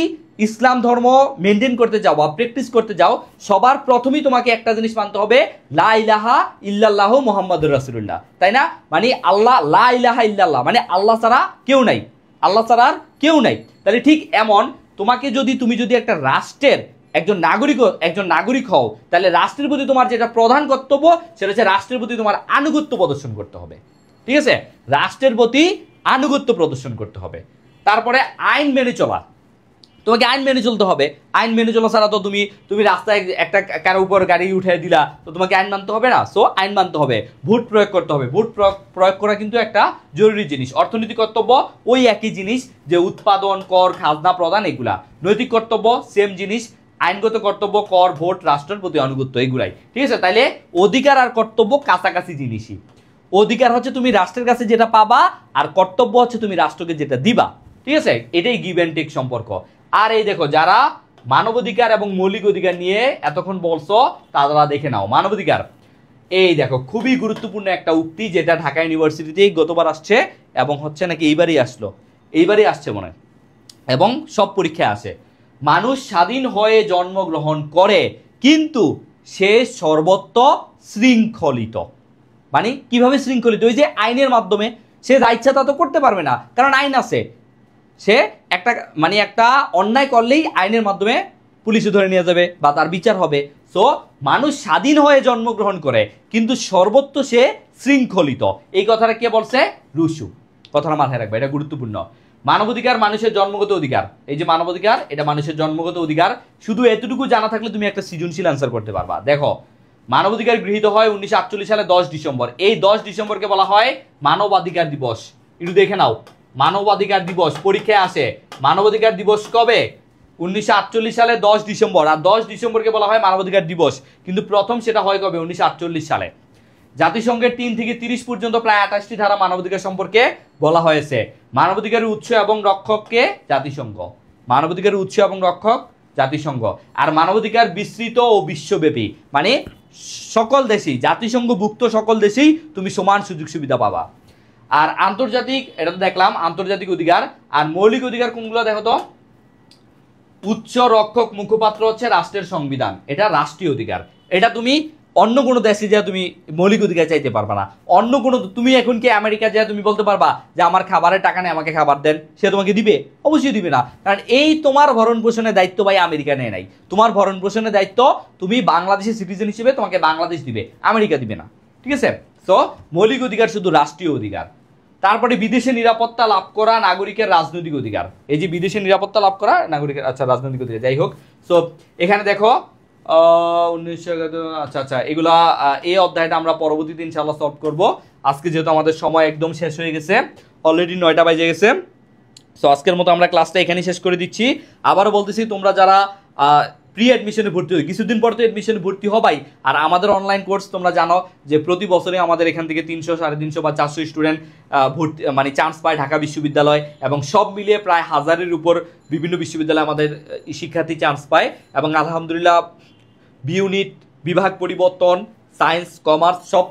ইসলাম ধর্ম মেনটেন করতে যাও বা প্র্যাকটিস করতে যাও, সবার প্রথমেই তোমাকে একটা জিনিস মানতে হবে, লা ইলাহা ইল্লাল্লাহু মুহাম্মাদুর রাসূলুল্লাহ, তাই না? মানে আল্লাহ, লা ইলাহা ইল্লাল্লাহ মানে আল্লাহ ছাড়া কেউ নাই, আল্লাহ ছাড়া আর কেউ নাই। তাহলে ঠিক এমন তুমি যদি একটা রাষ্ট্রের একজন নাগরিক হও, তাহলে রাষ্ট্রের প্রতি তোমার যেটা প্রধান কর্তব্য, সেটা হচ্ছে রাষ্ট্রের প্রতি তোমার আনুগত্য প্রদর্শন করতে হবে, ঠিক আছে? রাষ্ট্রের প্রতি আনুগত্য প্রদর্শন করতে হবে। তারপরে আইন মেনে চলা, তোমাকে আইন মেনে চলতে হবে। আইন মেনে চলা ছাড়া তো তুমি রাস্তায় একটা কারো উপর গাড়ি উঠে দিলা, তো তোমাকে আইন মানতে হবে না। সো আইন মানতে হবে, ভোট প্রয়োগ করতে হবে। ভোট প্রয়োগ করা কিন্তু একটা জরুরি জিনিস। অর্থনৈতিক কর্তব্য ওই একই জিনিস, যে উৎপাদন, কর, খাজনা প্রদান, এগুলা। নৈতিক কর্তব্য সেম জিনিস, আইনগত কর্তব্য কর, ভোট, রাষ্ট্রের প্রতি আনুগত্য, এগুলাই। ঠিক আছে, তাইলে অধিকার আর কর্তব্য কাছাকাছি জিনিসই। অধিকার হচ্ছে তুমি রাষ্ট্রের কাছে যেটা পাবা, আর কর্তব্য হচ্ছে তুমি রাষ্ট্রকে যেটা দিবা। ঠিক আছে, এটাই গিভ অ্যান্ড টেক সম্পর্ক। আর এই দেখো, যারা মানবাধিকার এবং মৌলিক অধিকার নিয়ে এতক্ষণ বলছো, তারা দেখে নাও মানবাধিকার। এই দেখো, খুবই গুরুত্বপূর্ণ একটা উক্তি, যেটা ঢাকা ইউনিভার্সিটিতেই গতবার আসছে, এবং হচ্ছে নাকি এইবারই আসছে মনে হয়, এবং সব পরীক্ষায় আসে। মানুষ স্বাধীন হয়ে জন্মগ্রহণ করে, কিন্তু সে সর্বত্র শৃঙ্খলিত। মানে কিভাবে শৃঙ্খলিত? ওই যে আইনের মাধ্যমে। সে যা ইচ্ছা তা তো করতে পারবে না, কারণ আইন আছে। সে একটা অন্যায় করলেই আইনের মাধ্যমে পুলিশে ধরে নিয়ে যাবে বা তার বিচার হবে। সো মানুষ স্বাধীন হয়ে জন্মগ্রহণ করে, কিন্তু সর্বত্র সে শৃঙ্খলিত। এই কথাটা কে বলছে? রুশো। কথাটা মাথায় রাখবে, এটা গুরুত্বপূর্ণ। মানবাধিকার মানুষের জন্মগত অধিকার। এই যে মানবাধিকার, এটা মানুষের জন্মগত অধিকার। শুধু এতটুকু জানা থাকলে তুমি একটা সৃজনশীল অ্যান্সার করতে পারবা। দেখো, মানবাধিকার গৃহীত হয় 1948 সালে 10 ডিসেম্বর। এই 10 ডিসেম্বরকে বলা হয় মানবাধিকার দিবস। একটু দেখে নাও, মানবাধিকার দিবস পরীক্ষায় আসে। মানবাধিকার দিবস কবে? 1948 সালে 10 ডিসেম্বর। আর 10 ডিসেম্বরকে বলা হয় মানবাধিকার দিবস, কিন্তু প্রথম সেটা হয় কবে? 1948 সালে। জাতিসংঘের 3 থেকে 30 পর্যন্ত প্রায় 28টি ধারা মানবাধিকার সম্পর্কে বলা হয়েছে। মানবাধিকারের উৎস এবং রক্ষককে জাতিসংঘ। মানবাধিকারের উৎস এবং রক্ষক জাতিসংঘ। আর মানবাধিকার বিস্তৃত ও বিশ্বব্যাপী, মানে সকল দেশেই, জাতিসংঘভুক্ত সকল দেশেই তুমি সমান সুযোগ সুবিধা পাবা। আর আন্তর্জাতিক, এটা তো দেখলাম আন্তর্জাতিক অধিকার। আর মৌলিক অধিকার কোনগুলো দেখো তো? উচ্চ রক্ষক মুখপাত্র হচ্ছে রাষ্ট্রের সংবিধান, এটা রাষ্ট্রীয় অধিকার। এটা তুমি অন্য কোনো দেশে যা তুমি মৌলিক অধিকার চাইতে পারবা না। অন্য কোনো, তুমি এখন কি আমেরিকা যা তুমি বলতে পারবা যে আমার খাবারের টাকা নেই, আমাকে খাবার দেন? সে তোমাকে দিবে? অবশ্যই দিবে না, কারণ এই তোমার ভরণ পোষণের দায়িত্ব ভাই আমেরিকা নেয় নাই। তোমার ভরণ পোষণের দায়িত্ব তুমি বাংলাদেশের সিটিজেন হিসেবে, তোমাকে বাংলাদেশ দিবে, আমেরিকা দিবে না। ঠিক আছে, তো মৌলিক অধিকার শুধু রাষ্ট্রীয় অধিকার। তারপরে বিদেশে নিরাপত্তা লাভ করা নাগরিকের রাজনৈতিক অধিকার। এই যে বিদেশে নিরাপত্তা লাভ করা নাগরিকের, আচ্ছা, রাজনৈতিক অধিকার, যাই হোক। সো এখানে দেখো 1900, আচ্ছা, এগুলা এই অধ্যায়টা আমরা পরবর্তীতে ইনশাআল্লাহ সলভ করব। আজকে যেহেতু আমাদের সময় একদম শেষ হয়ে গেছে, অলরেডি 9টা বাজে গেছে। সো আজকের মতো আমরা ক্লাসটা এখানেই শেষ করে দিচ্ছি। আবারও বলতেছি, তোমরা যারা প্রি অ্যাডমিশনে ভর্তি হয়, কিছুদিন পর তো অ্যাডমিশনে ভর্তি হবাই। আর আমাদের অনলাইন কোর্স তোমরা জানো যে প্রতি বছরে আমাদের এখান থেকে 300, 350 বা 400 স্টুডেন্ট ভর্তি, মানে চান্স পায় ঢাকা বিশ্ববিদ্যালয়, এবং সব মিলিয়ে প্রায় 1000-এর উপর বিভিন্ন বিশ্ববিদ্যালয়ে আমাদের শিক্ষার্থী চান্স পায়। এবং আলহামদুলিল্লাহ বি ইউনিট, বিভাগ পরিবর্তন, সায়েন্স, কমার্স সব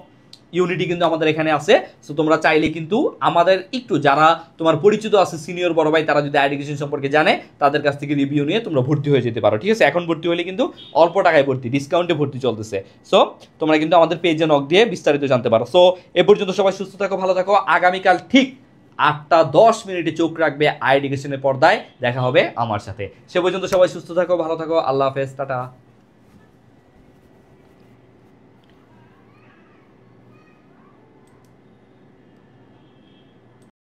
ইউনিটই কিন্তু আমাদের এখানে আছে। সো তোমরা চাইলে কিন্তু আমাদের একটু, যারা তোমার পরিচিত আছে সিনিয়র বড় ভাই, তারা যদি এডুকেশন সম্পর্কে জানে, তাদের কাছ থেকে রিভিউ নিয়ে তোমরা ভর্তি হয়ে যেতে পারো। ঠিক আছে, এখন ভর্তি হলে কিন্তু অল্প টাকায় ভর্তি, ডিসকাউন্টে ভর্তি চলতেছে। সো তোমরা কিন্তু আমাদের পেজে নক দিয়ে বিস্তারিত জানতে পারো। সো এ পর্যন্ত সবাই সুস্থ থাকো, ভালো থাকো। আগামীকাল ঠিক 8টা 10 চোখ রাখবে এডুকেশনের পর্দায়, দেখা হবে আমার সাথে। সে পর্যন্ত সবাই সুস্থ থাকো, ভালো থাকো। আল্লাহ হাফেজ, টাটা।